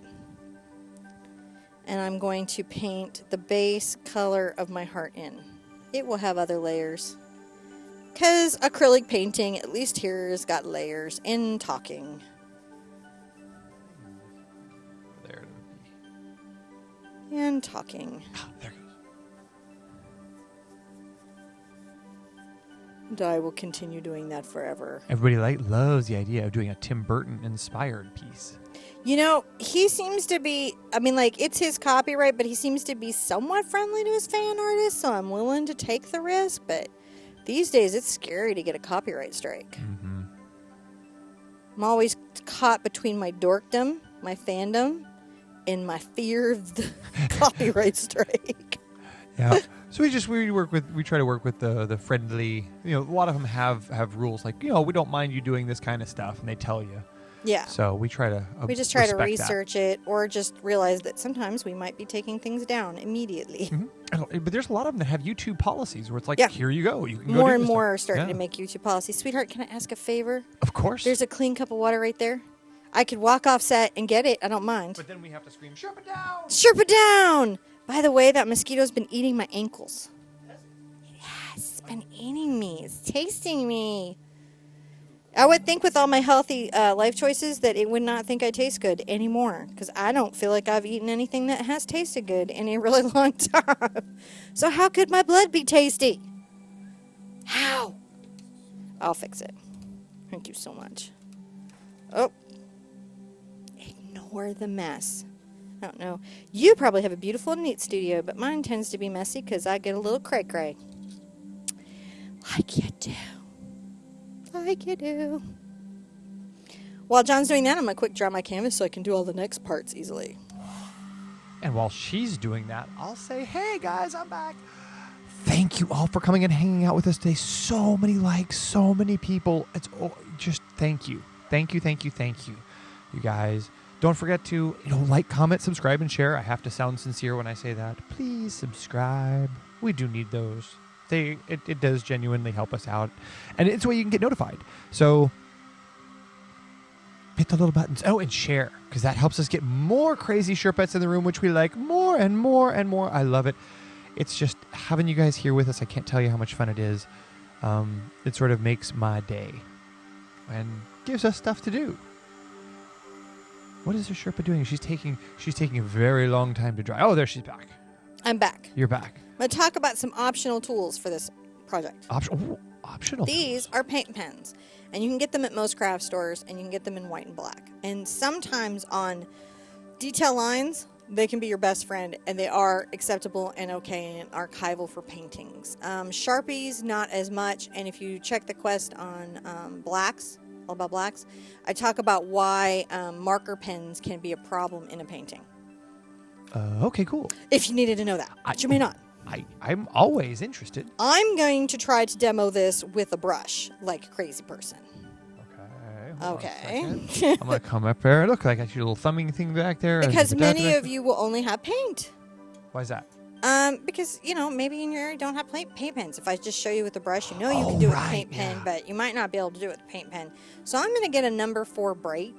And I'm going to paint the base color of my heart in. It will have other layers. Because acrylic painting, at least here, has got layers in talking. There it would be. And talking. There it goes. And I will continue doing that forever. Everybody loves the idea of doing a Tim Burton inspired piece. You know, he seems to be, I mean, like, it's his copyright, but he seems to be somewhat friendly to his fan artists, so I'm willing to take the risk, but these days it's scary to get a copyright strike. Mm-hmm. I'm always caught between my dorkdom, my fandom, and my fear of the copyright strike. Yeah. So we try to work with the friendly, a lot of them have rules like, we don't mind you doing this kind of stuff, and they tell you. Yeah. So we try to we just try to respect research it, or just realize that sometimes we might be taking things down immediately. Mm-hmm. But there's a lot of them that have YouTube policies where it's like, here you go. You can more go and do more stuff. are starting to make YouTube policies. Sweetheart, can I ask a favor? Of course. There's a clean cup of water right there. I could walk off set and get it. I don't mind. But then we have to scream, Sherpa down! Sherpa down! By the way, that mosquito's been eating my ankles. Yes, it's been eating me. It's tasting me. I would think with all my healthy life choices that it would not think I taste good anymore, because I don't feel like I've eaten anything that has tasted good in a really long time. So how could my blood be tasty? How? I'll fix it. Thank you so much. Oh. Ignore the mess. I don't know. You probably have a beautiful and neat studio, but mine tends to be messy because I get a little cray-cray. Like you do. Like you do. While John's doing that, I'm going to quick dry my canvas so I can do all the next parts easily. And while she's doing that, I'll say, hey guys, I'm back. Thank you all for coming and hanging out with us today. So many likes, so many people. Just thank you. Thank you, thank you, thank you. You guys, don't forget to like, comment, subscribe, and share. I have to sound sincere when I say that. Please subscribe. We do need those. It does genuinely help us out. And it's a way you can get notified. So hit the little buttons. Oh, and share, because that helps us get more crazy Sherpettes in the room, which we like more and more and more. I love it. It's just having you guys here with us. I can't tell you how much fun it is. It sort of makes my day and gives us stuff to do. What is the Sherpa doing? She's taking a very long time to dry. Oh, there she's back. I'm back. You're back. I'm going to talk about some optional tools for this project. Optional. These are paint pens, and you can get them at most craft stores, and you can get them in white and black. And sometimes on detail lines, they can be your best friend, and they are acceptable and okay and archival for paintings. Sharpies, not as much, and if you check the quest on blacks, all about blacks, I talk about why marker pens can be a problem in a painting. Okay, cool. If you needed to know that, but you may not. I'm always interested. I'm going to try to demo this with a brush like a crazy person. Okay. Hold on a Okay. second. I'm going to come up there. Look, I got your little thumbing thing back there. Because many of you will only have paint. Why is that? Because, maybe in your area you don't have paint pens. If I just show you with the brush, you can do it with a paint pen, but you might not be able to do it with a paint pen. So I'm going to get a number 4 bright.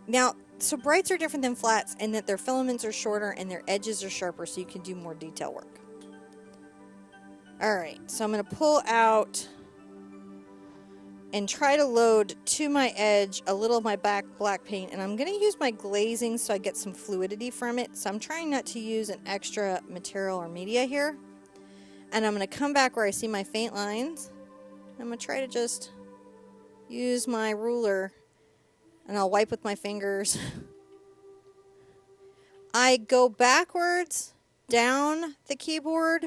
Now, so brights are different than flats in that their filaments are shorter and their edges are sharper, so you can do more detail work. Alright, so I'm going to pull out and try to load to my edge a little of my black paint, and I'm going to use my glazing so I get some fluidity from it. So I'm trying not to use an extra material or media here. And I'm going to come back where I see my faint lines. I'm going to try to just use my ruler, and I'll wipe with my fingers. I go backwards down the keyboard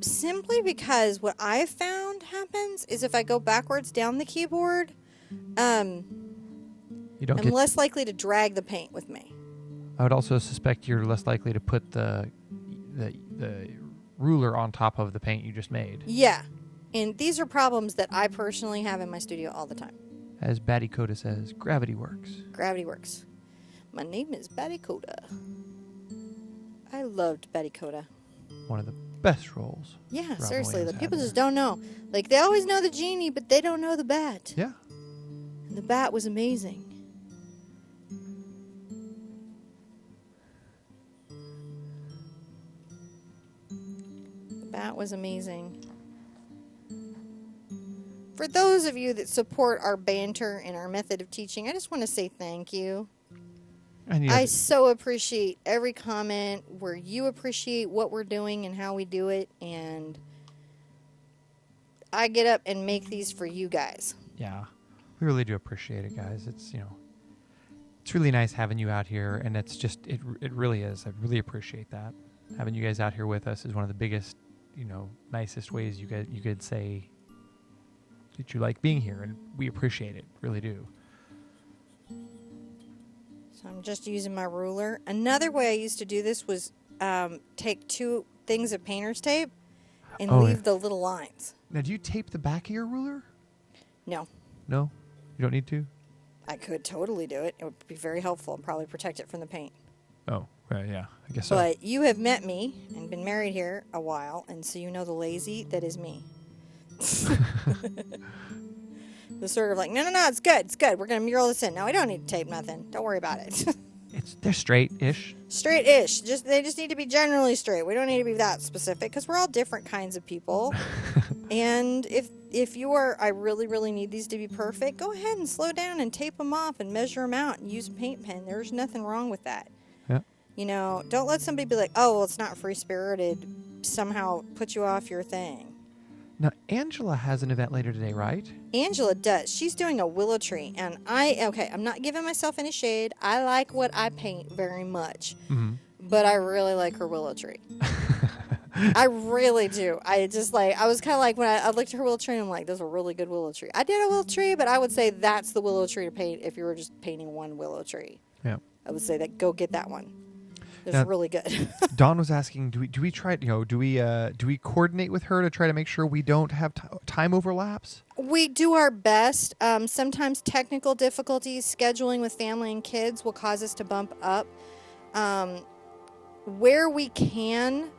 simply because what I've found happens is if I go backwards down the keyboard, I'm less likely to drag the paint with me. I would also suspect you're less likely to put the ruler on top of the paint you just made. Yeah, and these are problems that I personally have in my studio all the time. As Batty Coda says, gravity works. Gravity works. My name is Batty Coda. I loved Batty Coda. One of the best roles. Yeah, Rob seriously, Williams the people had just don't know. Like, they always know the genie, but they don't know the bat. Yeah. And the bat was amazing. The bat was amazing. For those of you that support our banter and our method of teaching, I just want to say thank you. And I so appreciate every comment where you appreciate what we're doing and how we do it, and I get up and make these for you guys. Yeah, we really do appreciate it, guys. It's it's really nice having you out here, and it's just it really is. I really appreciate that. Having you guys out here with us is one of the biggest, nicest ways you could say that you like being here, and we appreciate it. Really do. So I'm just using my ruler. Another way I used to do this was take 2 things of painter's tape and leave the little lines. Now, do you tape the back of your ruler? No. No? You don't need to? I could totally do it. It would be very helpful and probably protect it from the paint. Oh, right, yeah. I guess so. But you have met me and been married here a while, and so you know the lazy that is me. The sort of like, no, it's good. We're going to mural this in. No, we don't need to tape nothing. Don't worry about it. They're straight-ish. Straight-ish. They just need to be generally straight. We don't need to be that specific because we're all different kinds of people. And if you are, I really, really need these to be perfect, go ahead and slow down and tape them off and measure them out and use a paint pen. There's nothing wrong with that. Yeah. Don't let somebody be like, oh, well, it's not free-spirited, somehow put you off your thing. Now, Angela has an event later today, right? Angela does. She's doing a willow tree, and I'm not giving myself any shade. I like what I paint very much, but I really like her willow tree. I really do. I was kind of like, when I looked at her willow tree, I'm like, that's a really good willow tree. I did a willow tree, but I would say that's the willow tree to paint if you were just painting one willow tree. Yeah. I would say that go get that one. It's now, really good. Dawn was asking, do we try, do we coordinate with her to try to make sure we don't have time overlaps? We do our best. Sometimes technical difficulties, scheduling with family and kids will cause us to bump up. Where we can.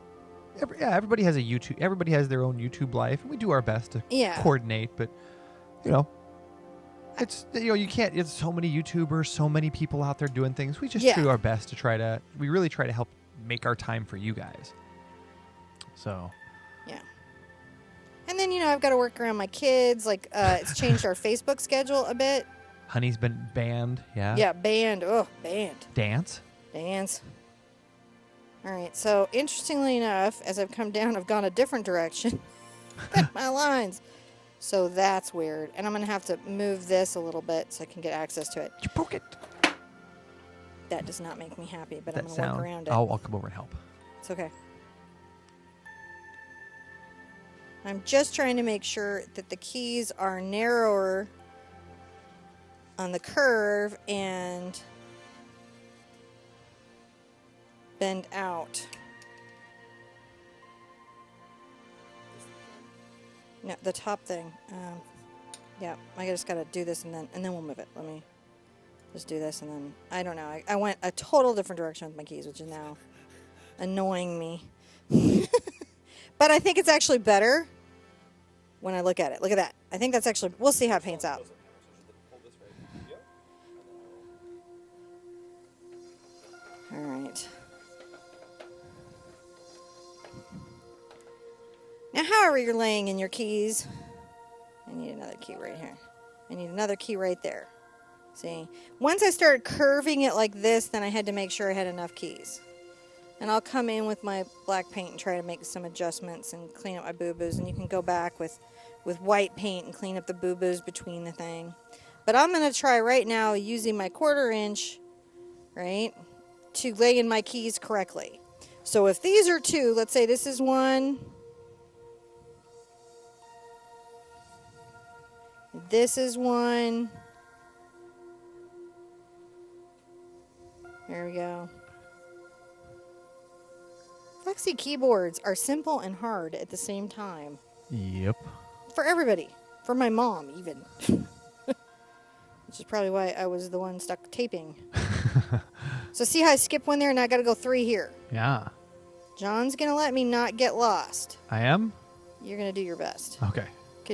Everybody has everybody has their own YouTube life, and we do our best to coordinate, but, it's, you can't, it's so many YouTubers, so many people out there doing things. We just do our best to we really try to help make our time for you guys. So. Yeah. And then, I've got to work around my kids. Like, it's changed our Facebook schedule a bit. Honey's been banned, yeah? Yeah, banned. Oh, banned. Dance. All right, so interestingly enough, as I've come down, I've gone a different direction. Got my lines. So that's weird. And I'm going to have to move this a little bit so I can get access to it. You broke it. That does not make me happy, but I'm going to work around it. I'll come over and help. It's okay. I'm just trying to make sure that the keys are narrower on the curve and bend out. No, the top thing. Yeah, I just gotta do this and then we'll move it. Let me just do this and then I don't know. I went a total different direction with my keys, which is now annoying me. But I think it's actually better when I look at it. Look at that. I think that's actually. We'll see how it paints out. All right. Now, however you're laying in your keys, I need another key right here. I need another key right there. See? Once I started curving it like this, then I had to make sure I had enough keys. And I'll come in with my black paint and try to make some adjustments and clean up my boo-boos. And you can go back with white paint and clean up the boo-boos between the thing. But I'm going to try right now using my 1/4 inch, right, to lay in my keys correctly. So if these are 2, let's say this is 1. This is 1. There we go. Flexi keyboards are simple and hard at the same time. Yep. For everybody. For my mom, even. Which is probably why I was the one stuck taping. So see how I skipped 1 there and I got to go 3 here. Yeah. John's going to let me not get lost. I am? You're going to do your best. Okay.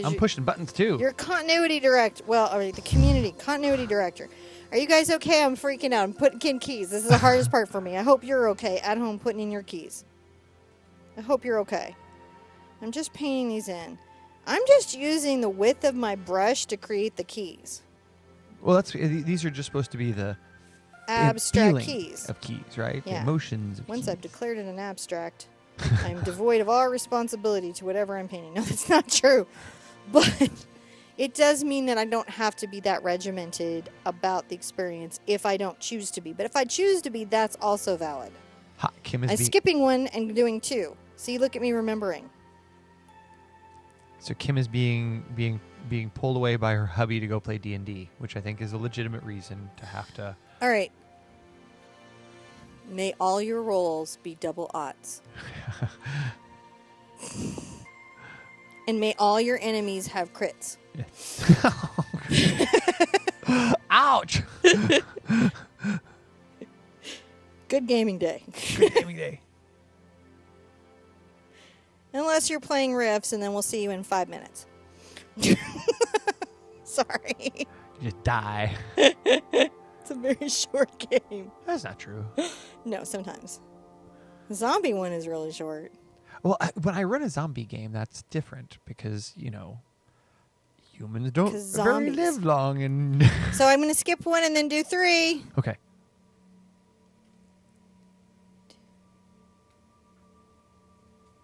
I'm pushing buttons too. You're continuity director. Well, all right, the community continuity director. Are you guys okay? I'm freaking out. I'm putting in keys. This is the hardest part for me. I hope you're okay at home putting in your keys. I hope you're okay. I'm just painting these in. I'm just using the width of my brush to create the keys. Well, these are just supposed to be the abstract keys of keys, right? Yeah. The emotions of Once keys. I've declared it an abstract, I'm devoid of all responsibility to whatever I'm painting. No, that's not true. But it does mean that I don't have to be that regimented about the experience if I don't choose to be. But if I choose to be, that's also valid. Ha, Kim is I'm skipping 1 and doing 2. See, look at me remembering. So Kim is being pulled away by her hubby to go play D&D, which I think is a legitimate reason to have to. All right. May all your rolls be double odds. And may all your enemies have crits. Yeah. Ouch! Good gaming day. Good gaming day. Unless you're playing riffs, and then we'll see you in 5 minutes. Sorry. You just die. It's a very short game. That's not true. No, sometimes. The zombie one is really short. Well, when I run a zombie game, that's different because, humans don't very live long. And So I'm going to skip 1 and then do 3. Okay.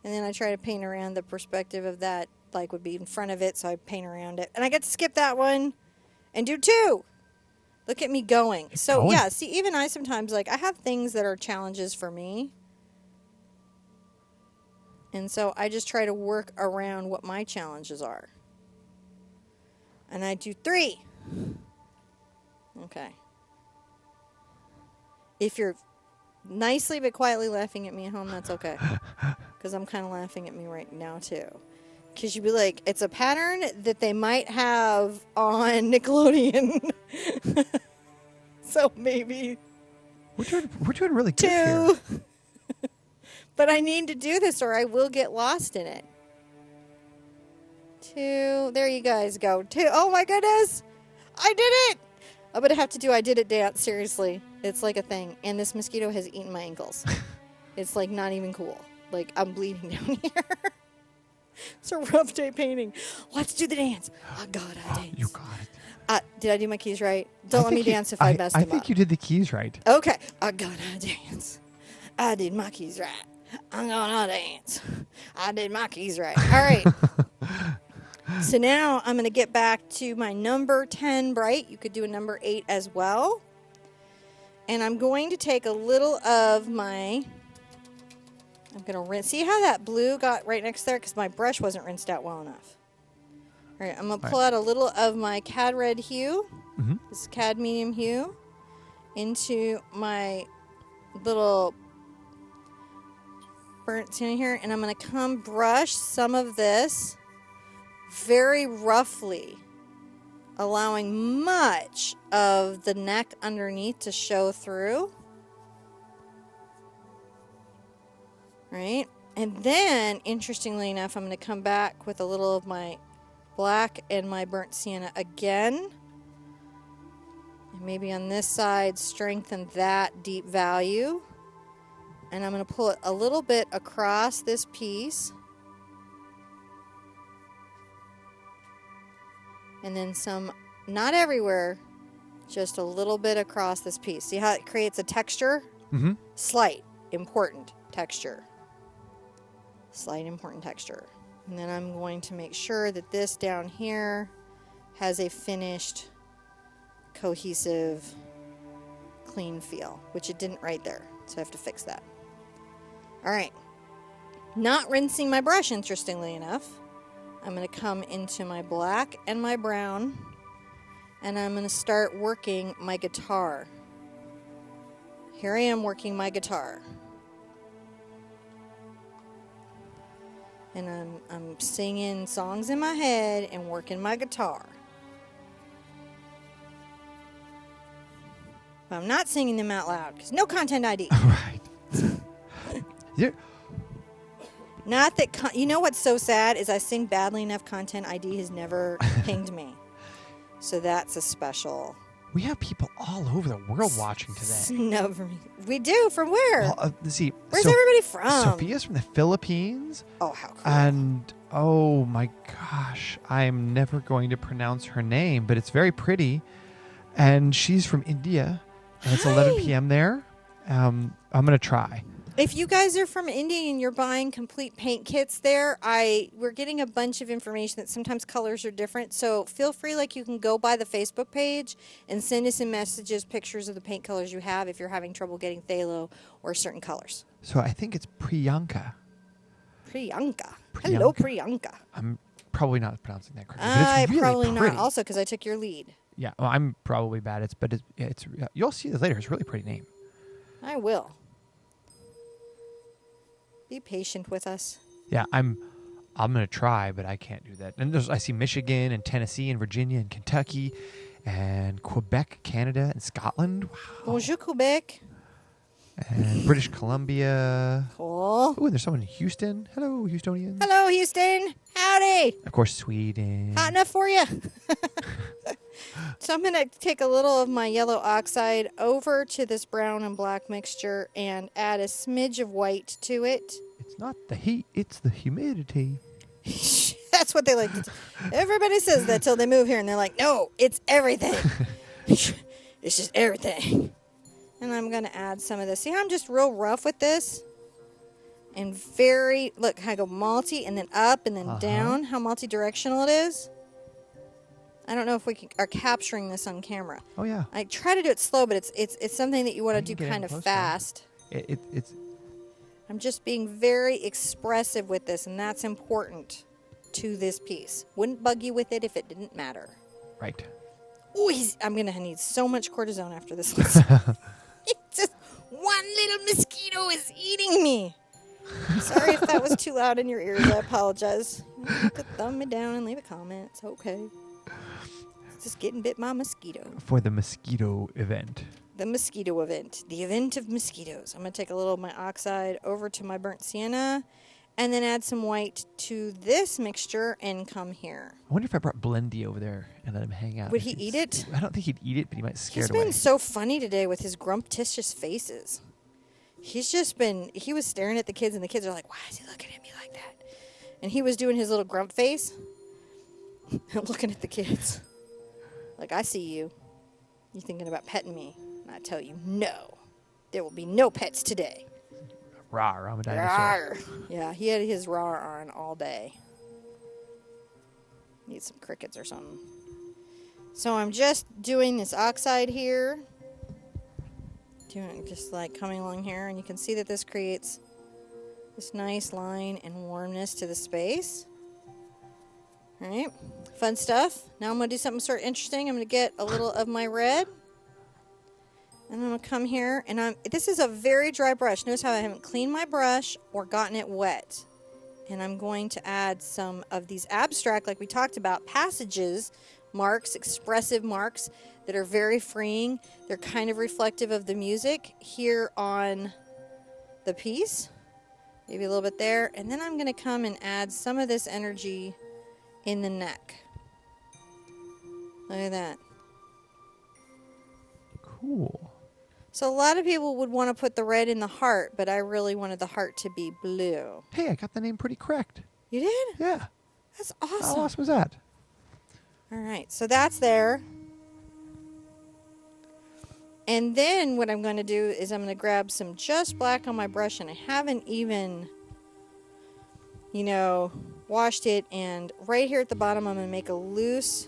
And then I try to paint around the perspective of that, like would be in front of it, so I paint around it. And I get to skip that one and do 2. Look at me going. So, yeah, see, even I sometimes, I have things that are challenges for me. And so I just try to work around what my challenges are. And I do 3. Okay. If you're nicely but quietly laughing at me at home, that's okay. Because I'm kind of laughing at me right now, too. Because you'd be like, it's a pattern that they might have on Nickelodeon. So maybe we're doing really good here. 2. But I need to do this or I will get lost in it. 2. There you guys go. 2. Oh my goodness. I did it. I'm going to have to do I did it dance. Seriously. It's like a thing. And this mosquito has eaten my ankles. It's not even cool. I'm bleeding down here. It's a rough day painting. Let's do the dance. I gotta dance. You got it. Did I do my keys right? Don't let me dance if I messed them up. I think you did the keys right. Okay. I gotta dance. I did my keys right. I'm gonna dance. I did my keys right. All right. So now I'm going to get back to my number 10 bright. You could do a number 8 as well. And I'm going to take a little of my... I'm going to rinse. See how that blue got right next there? Because my brush wasn't rinsed out well enough. All right, I'm going to pull out a little of my cad red hue. Mm-hmm. This is cad medium hue. Into my little burnt tin here. And I'm going to come brush some of this very roughly, allowing much of the neck underneath to show through. Right? And then, interestingly enough, I'm going to come back with a little of my black and my burnt sienna again. And maybe on this side, strengthen that deep value. And I'm going to pull it a little bit across this piece. And then some, not everywhere, just a little bit across this piece. See how it creates a texture? Mm-hmm. Slight, important texture. Slight, important texture. And then I'm going to make sure that this down here has a finished, cohesive, clean feel, which it didn't right there. So I have to fix that. All right. Not rinsing my brush, interestingly enough. I'm going to come into my black and my brown, and I'm going to start working my guitar. Here I am working my guitar. And I'm singing songs in my head and working my guitar. But I'm not singing them out loud because no content ID. Right. Yeah. Not that, you know what's so sad is I sing badly enough, content ID has never pinged me. So that's a special. We have people all over the world watching today. Snub for me. We do? From where? Well, see, Where's everybody from? Sophia's from the Philippines. Oh, how cool. And, oh my gosh, I'm never going to pronounce her name, but it's very pretty. And she's from India, and it's 11 p.m. there. I'm going to try. If you guys are from India and you're buying complete paint kits there, we're getting a bunch of information that sometimes colors are different. So feel free, like you can go by the Facebook page and send us in messages, pictures of the paint colors you have if you're having trouble getting phthalo or certain colors. So I think it's Priyanka. Priyanka. Hello, Priyanka. I'm probably not pronouncing that correctly. I But it's really probably pretty. not also because I took your lead. Yeah, well, I'm probably bad. It's you'll see this later. It's a really pretty name. I will. Be patient with us. Yeah, I'm gonna try, but I can't do that. And I see Michigan and Tennessee and Virginia and Kentucky and Quebec, Canada and Scotland. Wow. Bonjour, Quebec. And British Columbia. Cool. Oh, and there's someone in Houston. Hello, Houstonians. Hello, Houston. Howdy. Of course, Sweden. Hot enough for you? So I'm going to take a little of my yellow oxide over to this brown and black mixture and add a smidge of white to it. It's not the heat, it's the humidity. That's what they like to do. Everybody says that till they move here and they're like, no, it's everything. It's just everything. And I'm going to add some of this. See how I'm just real rough with this? And very, look, I go multi and then up and then down. How multi-directional it is. I don't know if we are capturing this on camera. Oh, yeah. I try to do it slow, but it's something that you want to do kind of fast. It's. I'm just being very expressive with this, and that's important to this piece. Wouldn't bug you with it if it didn't matter. Right. Ooh, I'm going to need so much cortisone after this one. It's just one little mosquito is eating me. Sorry if that was too loud in your ears. I apologize. You have to thumb me down and leave a comment. It's okay. Just getting bit by a mosquito. For the mosquito event. The mosquito event. The event of mosquitoes. I'm going to take a little of my oxide over to my burnt sienna and then add some white to this mixture and come here. I wonder if I brought Blendy over there and let him hang out. Would he eat it? I don't think he'd eat it, but he might scare it He's away. been so funny today with his grumptitious faces. He was staring at the kids and the kids are like, why is he looking at me like that? And he was doing his little grump face. I'm looking at the kids. Like, I see you. You're thinking about petting me. And I tell you, no. There will be no pets today. Rawr, I'm a dinosaur. Rawr. Yeah, he had his rawr on all day. Need some crickets or something. So I'm just doing this oxide here. Doing just like coming along here. And you can see that this creates this nice line and warmness to the space. All right, fun stuff. Now I'm going to do something sort of interesting. I'm going to get a little of my red. And I'm going to come here. And this is a very dry brush. Notice how I haven't cleaned my brush or gotten it wet. And I'm going to add some of these abstract, like we talked about, passages, marks, expressive marks that are very freeing. They're kind of reflective of the music here on the piece. Maybe a little bit there. And then I'm going to come and add some of this energy in the neck. Look at that. Cool. So a lot of people would want to put the red in the heart, but I really wanted the heart to be blue. Hey, I got the name pretty correct. You did? Yeah. That's How awesome. awesome was that? All right, so that's there. And then what I'm going to do is I'm going to grab some just black on my brush, and I haven't even, you know, washed it. And right here at the bottom, I'm going to make a loose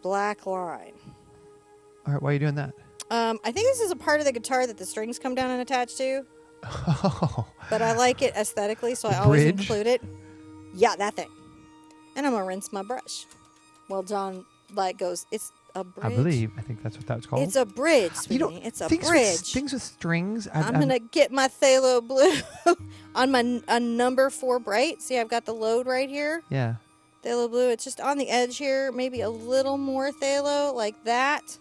black line. All right, why are you doing that? I think this is a part of the guitar that the strings come down and attach to. Oh. But I like it aesthetically, so I The always bridge? include it. Yeah, that thing. And I'm going to rinse my brush. Well, John goes, it's a bridge. I think that's what that's called. It's a bridge, You know, sweetie. It's a things bridge. Things with strings. I'm going to get my phthalo blue on my number 4 bright. See, I've got the load right here. Yeah. Phthalo blue. It's just on the edge here. Maybe a little more phthalo, like that.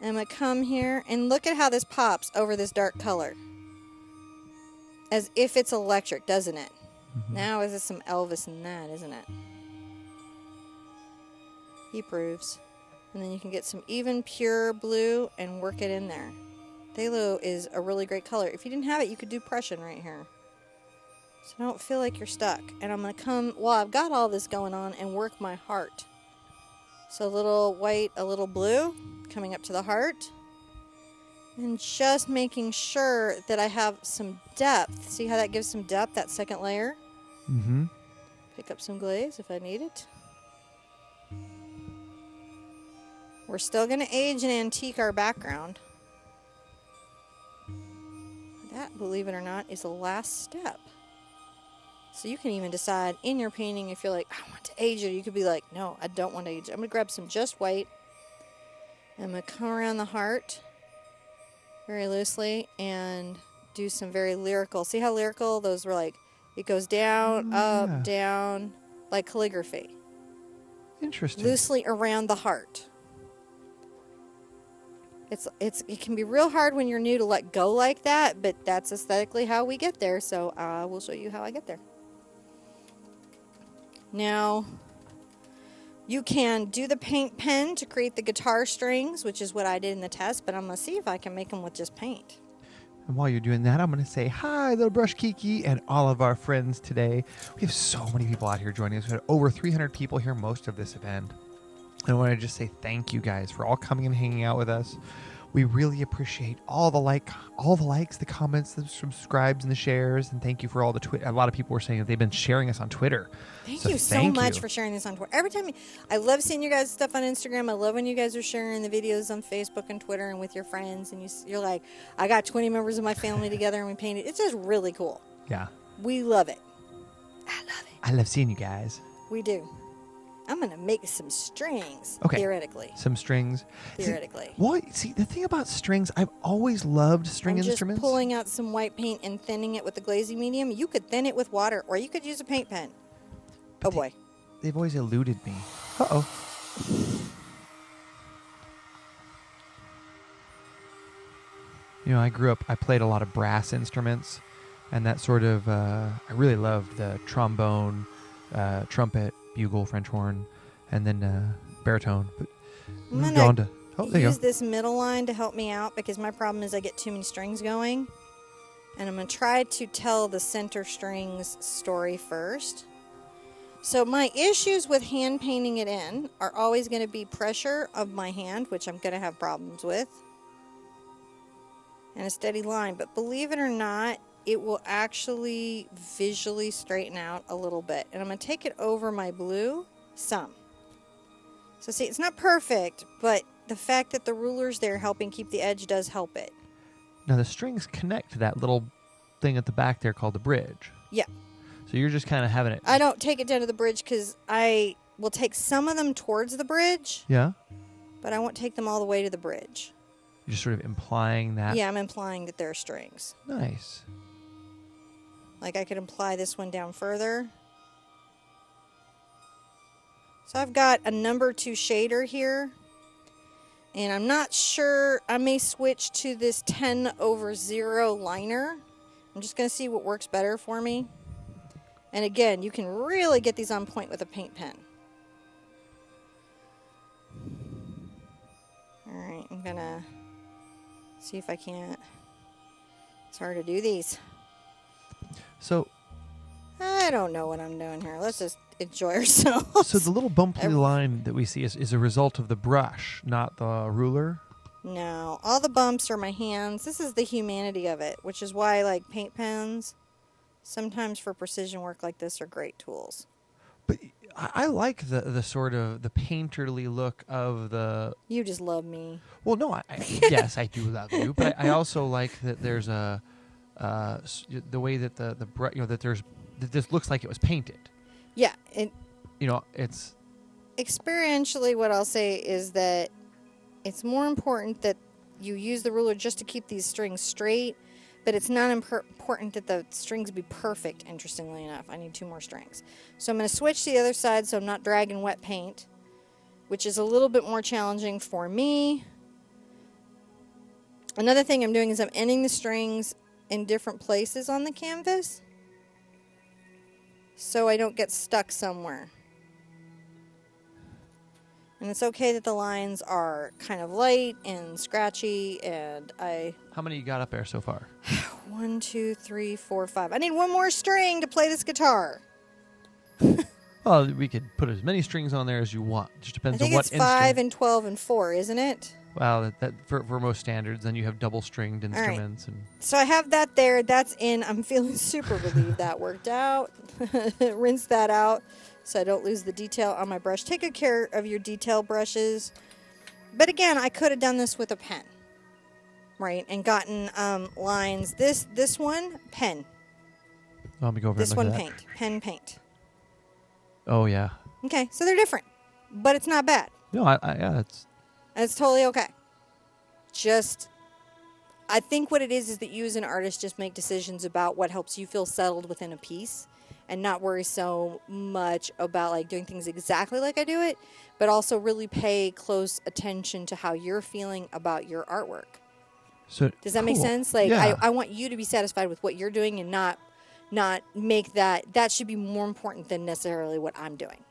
I'm going to come here and look at how this pops over this dark color. As if it's electric, doesn't it? Mm-hmm. Now is this some Elvis in that, isn't it? He proves. And then you can get some even pure blue and work it in there. Phthalo is a really great color. If you didn't have it, you could do Prussian right here. So don't feel like you're stuck. And I'm going to come, while I've got all this going on, and work my heart. So a little white, a little blue, coming up to the heart. And just making sure that I have some depth. See how that gives some depth, that second layer? Mm-hmm. Pick up some glaze if I need it. We're still going to age and antique our background. That, believe it or not, is the last step. So you can even decide in your painting if you're like, I want to age it. You could be like, no, I don't want to age it. I'm going to grab some just white. I'm going to come around the heart very loosely and do some very lyrical. See how lyrical those were, like, it goes down, up, down, like calligraphy. Interesting. Loosely around the heart. It can be real hard when you're new to let go like that, but that's aesthetically how we get there. So I will show you how I get there. Now, you can do the paint pen to create the guitar strings, which is what I did in the test, but I'm going to see if I can make them with just paint. And while you're doing that, I'm going to say hi, Little Brush Kiki, and all of our friends today. We have so many people out here joining us. We had over 300 people here most of this event. And I want to just say thank you guys for all coming and hanging out with us. We really appreciate all the likes, the comments, the subscribes, and the shares. And thank you for all the Twitter. A lot of people were saying that they've been sharing us on Twitter. Thank you so much for sharing this on Twitter. Every time I love seeing you guys' stuff on Instagram. I love when you guys are sharing the videos on Facebook and Twitter and with your friends. And you're like, I got 20 members of my family together and we painted. It's just really cool. Yeah. We love it. I love it. I love seeing you guys. We do. I'm going to make some strings, Okay. theoretically. Some strings. Theoretically. See, the thing about strings, I've always loved string instruments. I'm just pulling out some white paint and thinning it with the glazing medium. You could thin it with water, or you could use a paint pen. Oh, boy. They've always eluded me. Uh-oh. You know, I played a lot of brass instruments, and that sort of, I really loved the trombone, trumpet, bugle, French horn, and then baritone. But I'm going going to use this middle line to help me out because my problem is I get too many strings going. And I'm going to try to tell the center strings story first. So my issues with hand painting it in are always going to be pressure of my hand, which I'm going to have problems with, and a steady line. But believe it or not, it will actually visually straighten out a little bit. And I'm going to take it over my blue some. So see, it's not perfect, but the fact that the ruler's there helping keep the edge does help it. Now the strings connect to that little thing at the back there called the bridge. Yeah. So you're just kind of having it. I don't take it down to the bridge because I will take some of them towards the bridge. Yeah. But I won't take them all the way to the bridge. You're just sort of implying that. Yeah, I'm implying that there are strings. Nice. Like I could apply this one down further. So I've got a number 2 shader here. And I'm not sure, I may switch to this 10/0 liner. I'm just going to see what works better for me. And again, you can really get these on point with a paint pen. Alright, I'm going to see if I can't. It's hard to do these. So I don't know what I'm doing here. Let's just enjoy ourselves. So the little bumpy line that we see is a result of the brush, not the ruler? No, all the bumps are my hands. This is the humanity of it, which is why I like paint pens. Sometimes for precision work like this are great tools. But I like the sort of the painterly look of the... You just love me. Well, no, yes, I do love you, but I also like that there's a... the way that the that there's... that this looks like it was painted. Yeah. It's... Experientially, what I'll say is that it's more important that you use the ruler just to keep these strings straight, but it's not important that the strings be perfect, interestingly enough. I need 2 more strings. So I'm going to switch to the other side so I'm not dragging wet paint, which is a little bit more challenging for me. Another thing I'm doing is I'm ending the strings in different places on the canvas so I don't get stuck somewhere. And it's okay that the lines are kind of light and scratchy, and How many you got up there so far? 1, 2, 3, 4, 5. I need 1 more string to play this guitar. Well, we could put as many strings on there as you want. Just depends on what instrument. I think it's 5 and 12 and 4, isn't it? Well, that for most standards, then you have double-stringed instruments. Right. So I have that there. That's in. I'm feeling super relieved that worked out. Rinse that out so I don't lose the detail on my brush. Take good care of your detail brushes. But again, I could have done this with a pen, right? And gotten lines. This one, pen. Let me go over this and look one, at that. paint. Pen, paint. Oh, yeah. Okay, so they're different, but it's not bad. No, yeah, It's totally okay. I think what it is that you as an artist just make decisions about what helps you feel settled within a piece and not worry so much about like doing things exactly like I do it, but also really pay close attention to how you're feeling about your artwork. So does that make sense? Like yeah. I want you to be satisfied with what you're doing and not make that should be more important than necessarily what I'm doing.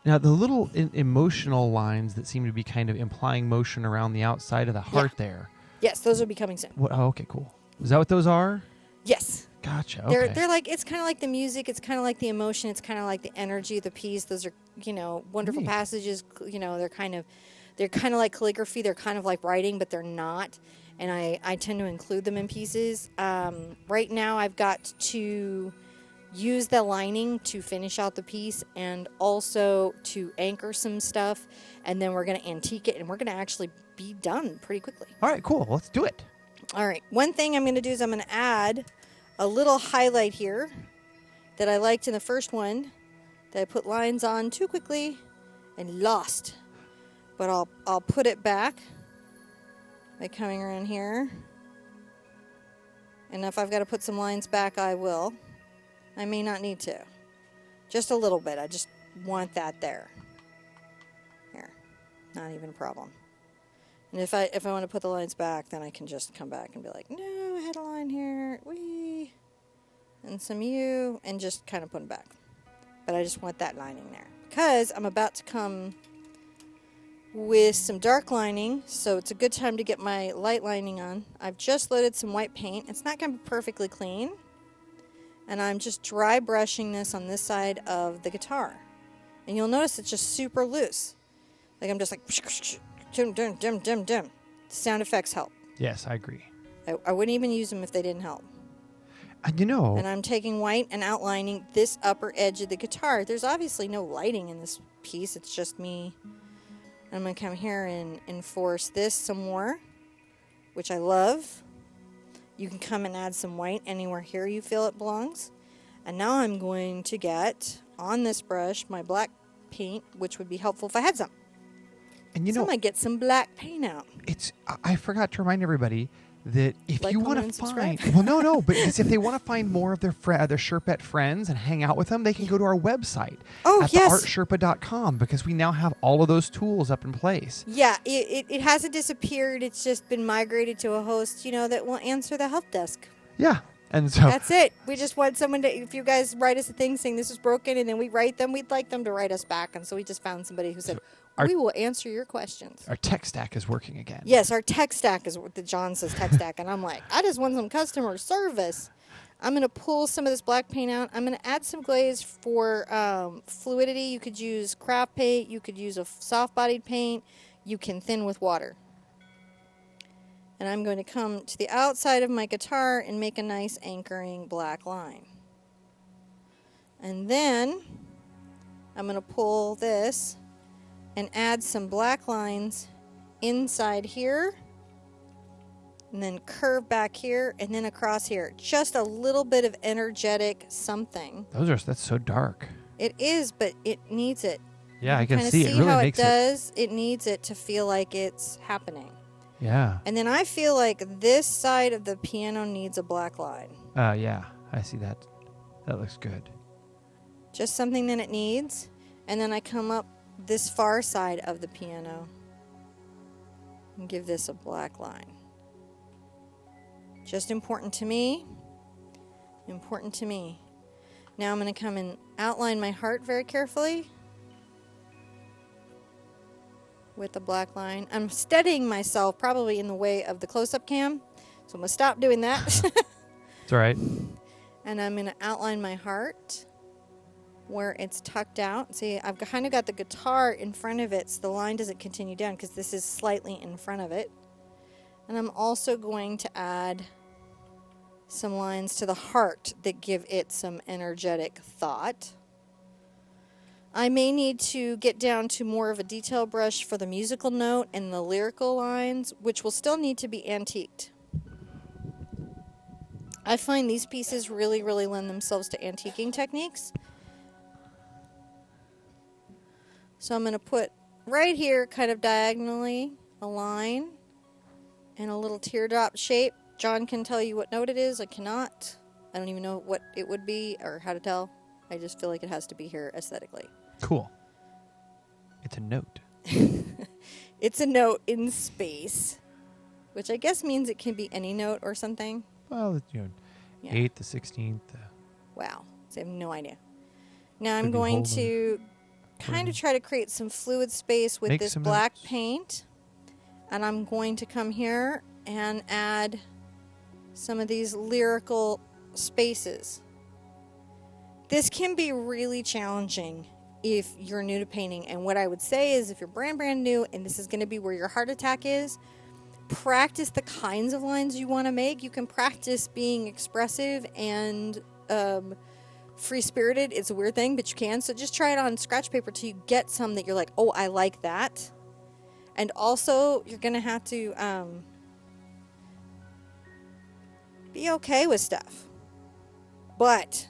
Now, the little emotional lines that seem to be kind of implying motion around the outside of the heart there. Yes, those will be coming soon. Oh, okay, cool. Is that what those are? Yes. Gotcha. Okay. They're like, it's kind of like the music, it's kind of like the emotion, it's kind of like the energy of the piece. Those are, wonderful passages. They're kind of like calligraphy. They're kind of like writing, but they're not. And I tend to include them in pieces. Right now, I've got to use the lining to finish out the piece and also to anchor some stuff, and then we're going to antique it, and we're going to actually be done pretty quickly. All right, cool. Let's do it. All right. One thing I'm going to do is I'm going to add a little highlight here that I liked in the first one that I put lines on too quickly and lost. But I'll put it back by coming around here. And if I've got to put some lines back, I will. I may not need to. Just a little bit. I just want that there. Here. Not even a problem. And if I want to put the lines back, then I can just come back and be like, no, I had a line here. Wee. And some U. And just kind of put them back. But I just want that lining there. Because I'm about to come with some dark lining. So it's a good time to get my light lining on. I've just loaded some white paint. It's not going to be perfectly clean. And I'm just dry brushing this on this side of the guitar. And you'll notice it's just super loose. Like I'm just like, dim, dim, dim, dim, dim. The sound effects help. Yes, I agree. I wouldn't even use them if they didn't help. And And I'm taking white and outlining this upper edge of the guitar. There's obviously no lighting in this piece. It's just me. I'm going to come here and enforce this some more, which I love. You can come and add some white anywhere here you feel it belongs. And now I'm going to get, on this brush, my black paint, which would be helpful if I had some. And so I'm going to get some black paint out. I forgot to remind everybody that if Like, you comment, want to and find, subscribe. well, no, but if they want to find more of their Sherpette friends and hang out with them, they can go to our website at yes. TheArtSherpa.com, because we now have all of those tools up in place. Yeah, it hasn't disappeared. It's just been migrated to a host, that will answer the help desk. Yeah. And so That's it. We just want someone to, if you guys write us a thing saying this is broken and then we write them, we'd like them to write us back. And so we just found somebody who said, we will answer your questions. our tech stack is working again. Yes, our tech stack is what John says tech stack. And I'm like, I just want some customer service. I'm going to pull some of this black paint out. I'm going to add some glaze for fluidity. You could use craft paint. You could use a soft-bodied paint. You can thin with water. And I'm going to come to the outside of my guitar and make a nice anchoring black line. And then I'm going to pull this and add some black lines inside here. And then curve back here and then across here. Just a little bit of energetic something. That's so dark. It is, but it needs it. Yeah, I can Kinda see it. Really how makes it does. It needs it to feel like it's happening. Yeah. And then I feel like this side of the piano needs a black line. Yeah, I see that. That looks good. Just something that it needs. And then I come up this far side of the piano and give this a black line. Just important to me. Important to me. Now I'm going to come and outline my heart very carefully with a black line. I'm steadying myself probably in the way of the close-up cam, so I'm going to stop doing that. It's all right. And I'm going to outline my heart where it's tucked out. See, I've kind of got the guitar in front of it, so the line doesn't continue down because this is slightly in front of it. And I'm also going to add some lines to the heart that give it some energetic thought. I may need to get down to more of a detail brush for the musical note and the lyrical lines, which will still need to be antiqued. I find these pieces really, really lend themselves to antiquing techniques. So I'm going to put right here, kind of diagonally, a line and a little teardrop shape. John can tell you what note it is. I cannot. I don't even know what it would be or how to tell. I just feel like it has to be here aesthetically. Cool. It's a note. It's a note in space, which I guess means it can be any note or something. Well, Yeah. 8th, the 16th. Wow. So I have no idea. Now I'm Could be going holding. to kind of try to create some fluid space with Make this some black notes. paint. And I'm going to come here and add some of these lyrical spaces. This can be really challenging if you're new to painting. And what I would say is if you're brand new and this is going to be where your heart attack is, practice the kinds of lines you want to make. You can practice being expressive and free-spirited. It's a weird thing, but you can. So just try it on scratch paper till you get some that you're like, oh, I like that. And also, you're going to have to be okay with stuff. But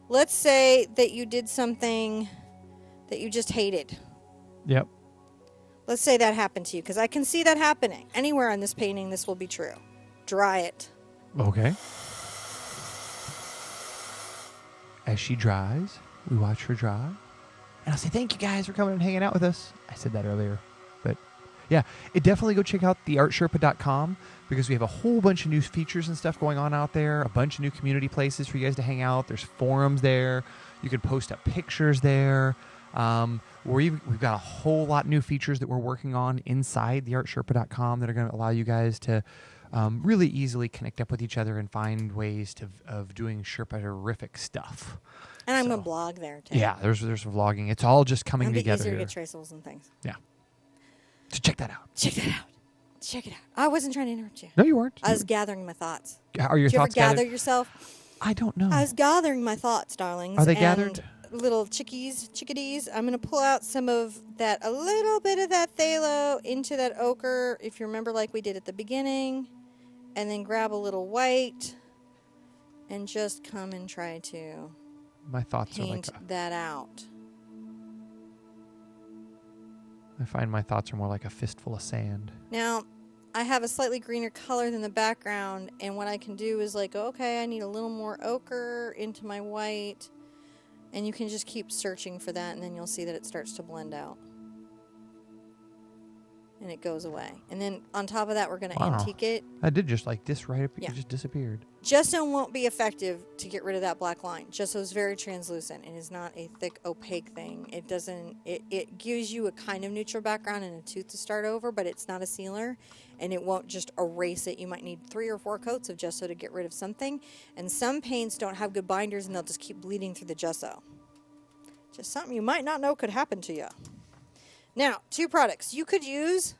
let's say that you did something that you just hated. Yep. Let's say that happened to you, because I can see that happening. Anywhere on this painting, this will be true. Dry it. Okay. As she dries, we watch her dry. And I'll say, thank you guys for coming and hanging out with us. I said that earlier. But yeah, definitely go check out TheArtSherpa.com, because we have a whole bunch of new features and stuff going on out there. A bunch of new community places for you guys to hang out. There's forums there. You can post up pictures there. We've got a whole lot of new features that we're working on inside TheArtSherpa.com that are going to allow you guys to really easily connect up with each other and find ways of doing Sherpa-terrific stuff. And I'm going to blog there, too. Yeah, there's vlogging. It's all just coming It'll be together easier to here. get traceables and things. Yeah. So check that out. Check that out. Check it out. I wasn't trying to interrupt you. No, you weren't. I was gathering my thoughts. Are your Did you ever thoughts gather gathered? yourself? I don't know. I was gathering my thoughts, darlings. Are they and gathered? Little chickadees. I'm going to pull out some of that, a little bit of that phthalo into that ochre, if you remember, like we did at the beginning. And then grab a little white and just come and try to My thoughts are like paint that out. I find my thoughts are more like a fistful of sand. Now, I have a slightly greener color than the background, and what I can do is like, okay, I need a little more ochre into my white, and you can just keep searching for that, and then you'll see that it starts to blend out. And it goes away. And then on top of that, we're going to antique it. I did just like this right up. Yeah. It just disappeared. Gesso won't be effective to get rid of that black line. Gesso is very translucent and is not a thick, opaque thing. It doesn't, it gives you a kind of neutral background and a tooth to start over, but it's not a sealer, and it won't just erase it. You might need 3 or 4 coats of gesso to get rid of something. And some paints don't have good binders, and they'll just keep bleeding through the gesso. Just something you might not know could happen to you. Now, 2 products. You could use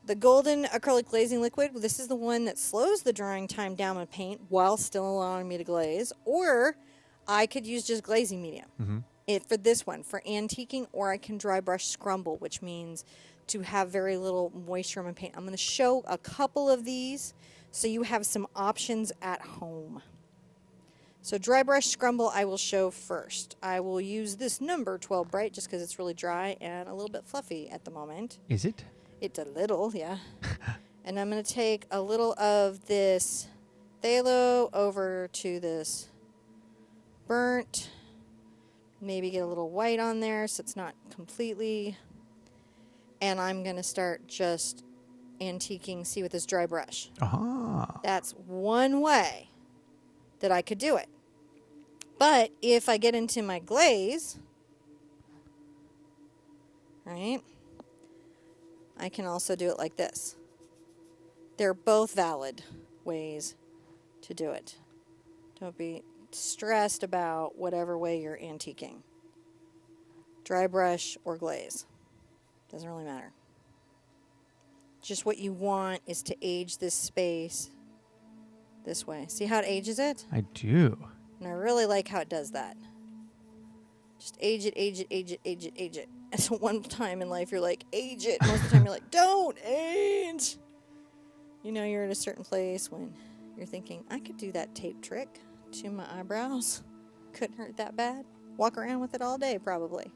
the golden acrylic glazing liquid. This is the one that slows the drying time down on paint while still allowing me to glaze. Or I could use just glazing medium for this one, for antiquing, or I can dry brush scrumble, which means to have very little moisture on my paint. I'm going to show a couple of these so you have some options at home. So dry brush scrumble I will show first. I will use this number 12 bright just because it's really dry and a little bit fluffy at the moment. Is it? It's a little, yeah. And I'm going to take a little of this phthalo over to this burnt. Maybe get a little white on there so it's not completely. And I'm going to start just antiquing, see, with this dry brush. That's one way that I could do it. But if I get into my glaze, right, I can also do it like this. They're both valid ways to do it. Don't be stressed about whatever way you're antiquing. Dry brush or glaze. Doesn't really matter. Just what you want is to age this space this way. See how it ages it? I do. And I really like how it does that. Just age it, age it, age it, age it, age it. And so one time in life you're like, age it. Most of the time you're like, don't age. You know, you're at a certain place when you're thinking, I could do that tape trick to my eyebrows. Couldn't hurt that bad. Walk around with it all day, probably.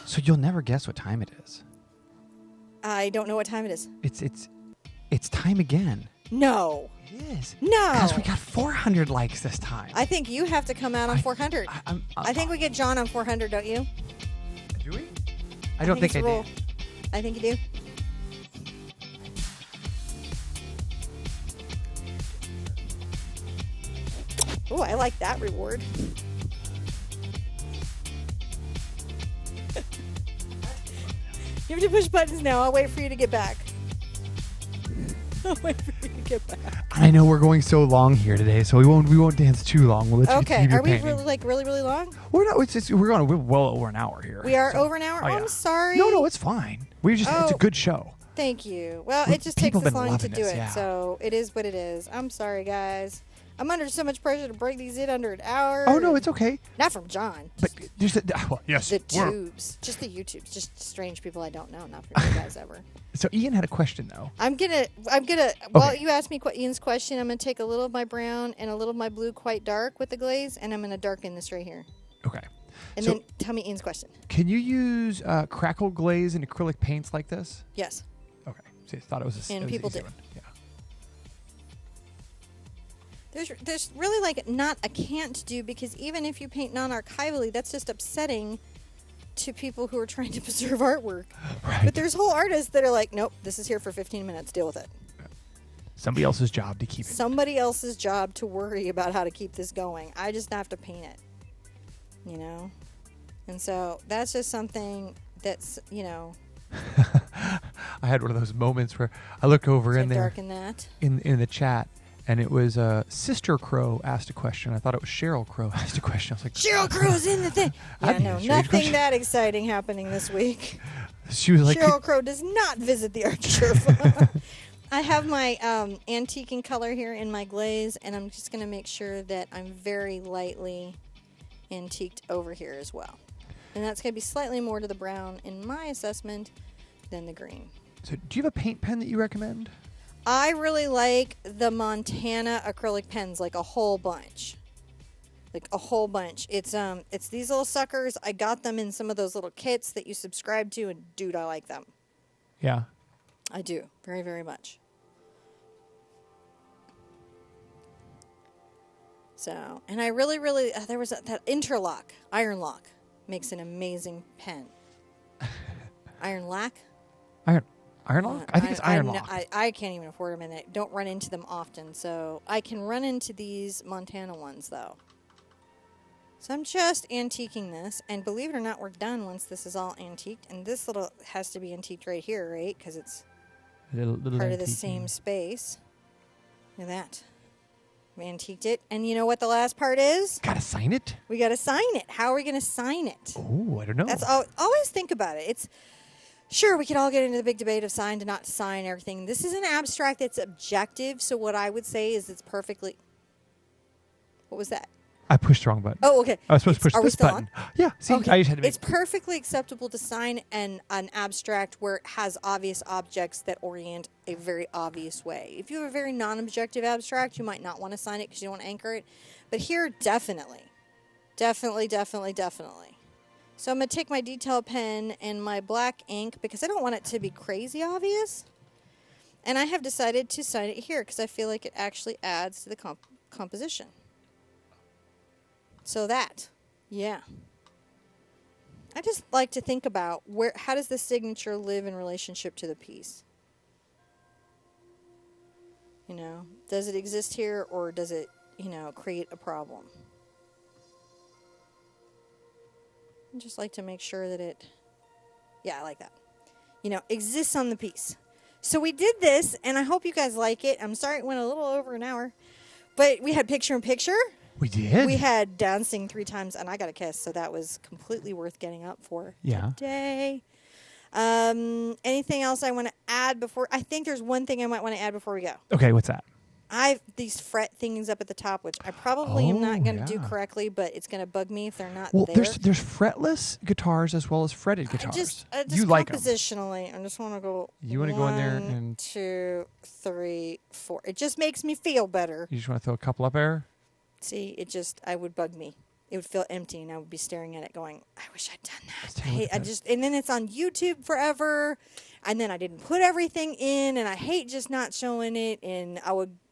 So you'll never guess what time it is. I don't know what time it is. It's time again. No. It is. No. Because we got 400 likes this time. I think you have to come out on 400. I think we get John on 400, don't you? Do we? I don't think I do. I think you do. Oh, I like that reward. You have to push buttons now. I'll wait for you to get back. I'll wait for you to get back. I know we're going so long here today, so we won't dance too long. We'll let you Okay, keep your are we painting. really long? We're not. We're going well over an hour here. We are over an hour. Oh, yeah. I'm sorry. No, it's fine. It's a good show. Thank you. Well, it just takes People this have been long to loving do this, it, yeah. so it is what it is. I'm sorry, guys. I'm under so much pressure to break these in under an hour. Oh no, it's okay. Not from John. But there's yes, The tubes, just the YouTubes, just strange people I don't know. Not from you guys ever. So Ian had a question though. I'm gonna. While you ask me Ian's question, I'm gonna take a little of my brown and a little of my blue, quite dark, with the glaze, and I'm gonna darken this right here. Okay. And then tell me Ian's question. Can you use crackle glaze and acrylic paints like this? Yes. Okay. See, I thought it was. And people do. Yeah. There's really like not a can't do, because even if you paint non-archivally, that's just upsetting to people who are trying to preserve artwork. Right. But there's whole artists that are like, nope, this is here for 15 minutes, deal with it. Somebody else's job to keep it. Somebody else's job to worry about how to keep this going. I just have to paint it, you know? And so that's just something that's, you know. I had one of those moments where I look over in there Darken that. in the chat, and it was Sister Crow asked a question. I thought it was Cheryl Crow asked a question. I was like, Cheryl Crow's in the thing. Yeah, no, nothing that exciting happening this week. She was like, Cheryl Crow does not visit the TheArtSherpa. I have my antiquing color here in my glaze, and I'm just going to make sure that I'm very lightly antiqued over here as well. And that's going to be slightly more to the brown in my assessment than the green. So do you have a paint pen that you recommend? I really like the Montana acrylic pens, like a whole bunch. Like a whole bunch. It's these little suckers. I got them in some of those little kits that you subscribe to, and dude, I like them. Yeah. I do. Very, very much. So, and I really, really, there was that interlock, iron lock, makes an amazing pen. Iron lack? Iron lock? I think it's iron lock. I can't even afford them, and I don't run into them often. So I can run into these Montana ones, though. So I'm just antiquing this, and believe it or not, we're done once this is all antiqued. And this little has to be antiqued right here, right? Because it's little part of the same space. Look at that. We antiqued it. And you know what the last part is? Gotta sign it? We gotta sign it. How are we gonna sign it? Oh, I don't know. That's always think about it. It's sure we could all get into the big debate of sign to not sign everything. This is an abstract that's objective. So what I would say is it's perfectly. What was that? I pushed the wrong button. Oh, okay. I was supposed to push this button. Yeah, see, Okay. I just had to make... It's perfectly acceptable to sign an abstract where it has obvious objects that orient a very obvious way. If you have a very non-objective abstract, you might not want to sign it because you don't want to anchor it. But here, definitely. Definitely, definitely, definitely. So I'm going to take my detail pen and my black ink because I don't want it to be crazy obvious. And I have decided to sign it here because I feel like it actually adds to the composition. So that, yeah. I just like to think about how does the signature live in relationship to the piece? You know, does it exist here or does it, create a problem? I just like to make sure that I like that. Exists on the piece. So we did this, and I hope you guys like it. I'm sorry it went a little over an hour, but we had picture-in-picture. We did. We had dancing 3 times, and I got a kiss, so that was completely worth getting up for today. Anything else I want to add before? I think there's one thing I might want to add before we go. Okay, what's that? These fret things up at the top, which I probably am not going to do correctly, but it's going to bug me if they're not there. There's fretless guitars as well as fretted guitars. Just you like them. compositionally, I just want to go. You want to go in there and 1, 2, 3, 4. It just makes me feel better. You just want to throw a couple up there? See, I would bug me. It would feel empty, and I would be staring at it going, I wish I'd done that. And then it's on YouTube forever, and then I didn't put everything in, and I hate just not showing it, and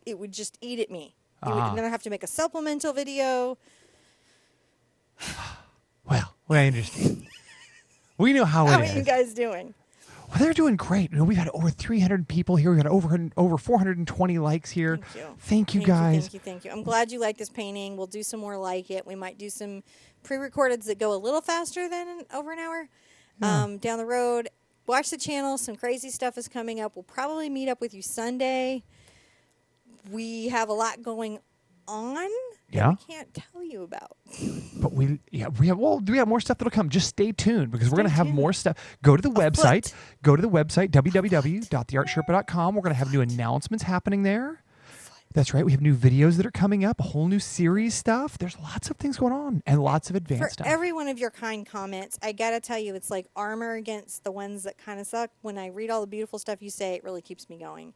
it would just eat at me. And then I have to make a supplemental video. Well, I understand. We know how it is. How are you guys doing? Well, they're doing great. We've had over 300 people here. We got over 420 likes here. Thank you guys. Thank you. I'm glad you like this painting. We'll do some more like it. We might do some pre-recordeds that go a little faster than over an hour down the road. Watch the channel. Some crazy stuff is coming up. We'll probably meet up with you Sunday. We have a lot going on that I can't tell you about. But we have more stuff that'll come. Just stay tuned because we're going to have more stuff. Go to the website. Go to the website, www.TheArtSherpa.com. We're going to have new announcements happening there. That's right. We have new videos that are coming up, a whole new series stuff. There's lots of things going on and lots of advanced stuff. For every one of your kind comments, I got to tell you, it's like armor against the ones that kind of suck. When I read all the beautiful stuff you say, it really keeps me going.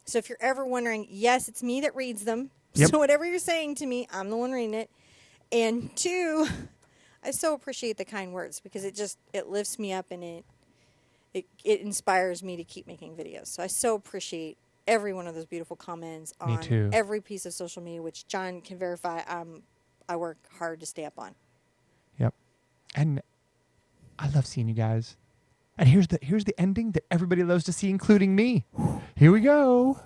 So if you're ever wondering, yes, it's me that reads them. Yep. So whatever you're saying to me, I'm the one reading it. And 2, I so appreciate the kind words because it lifts me up and it inspires me to keep making videos. So I so appreciate every one of those beautiful comments on every piece of social media, which John can verify I work hard to stay up on. Yep. And I love seeing you guys. And here's the ending that everybody loves to see, including me. Here we go.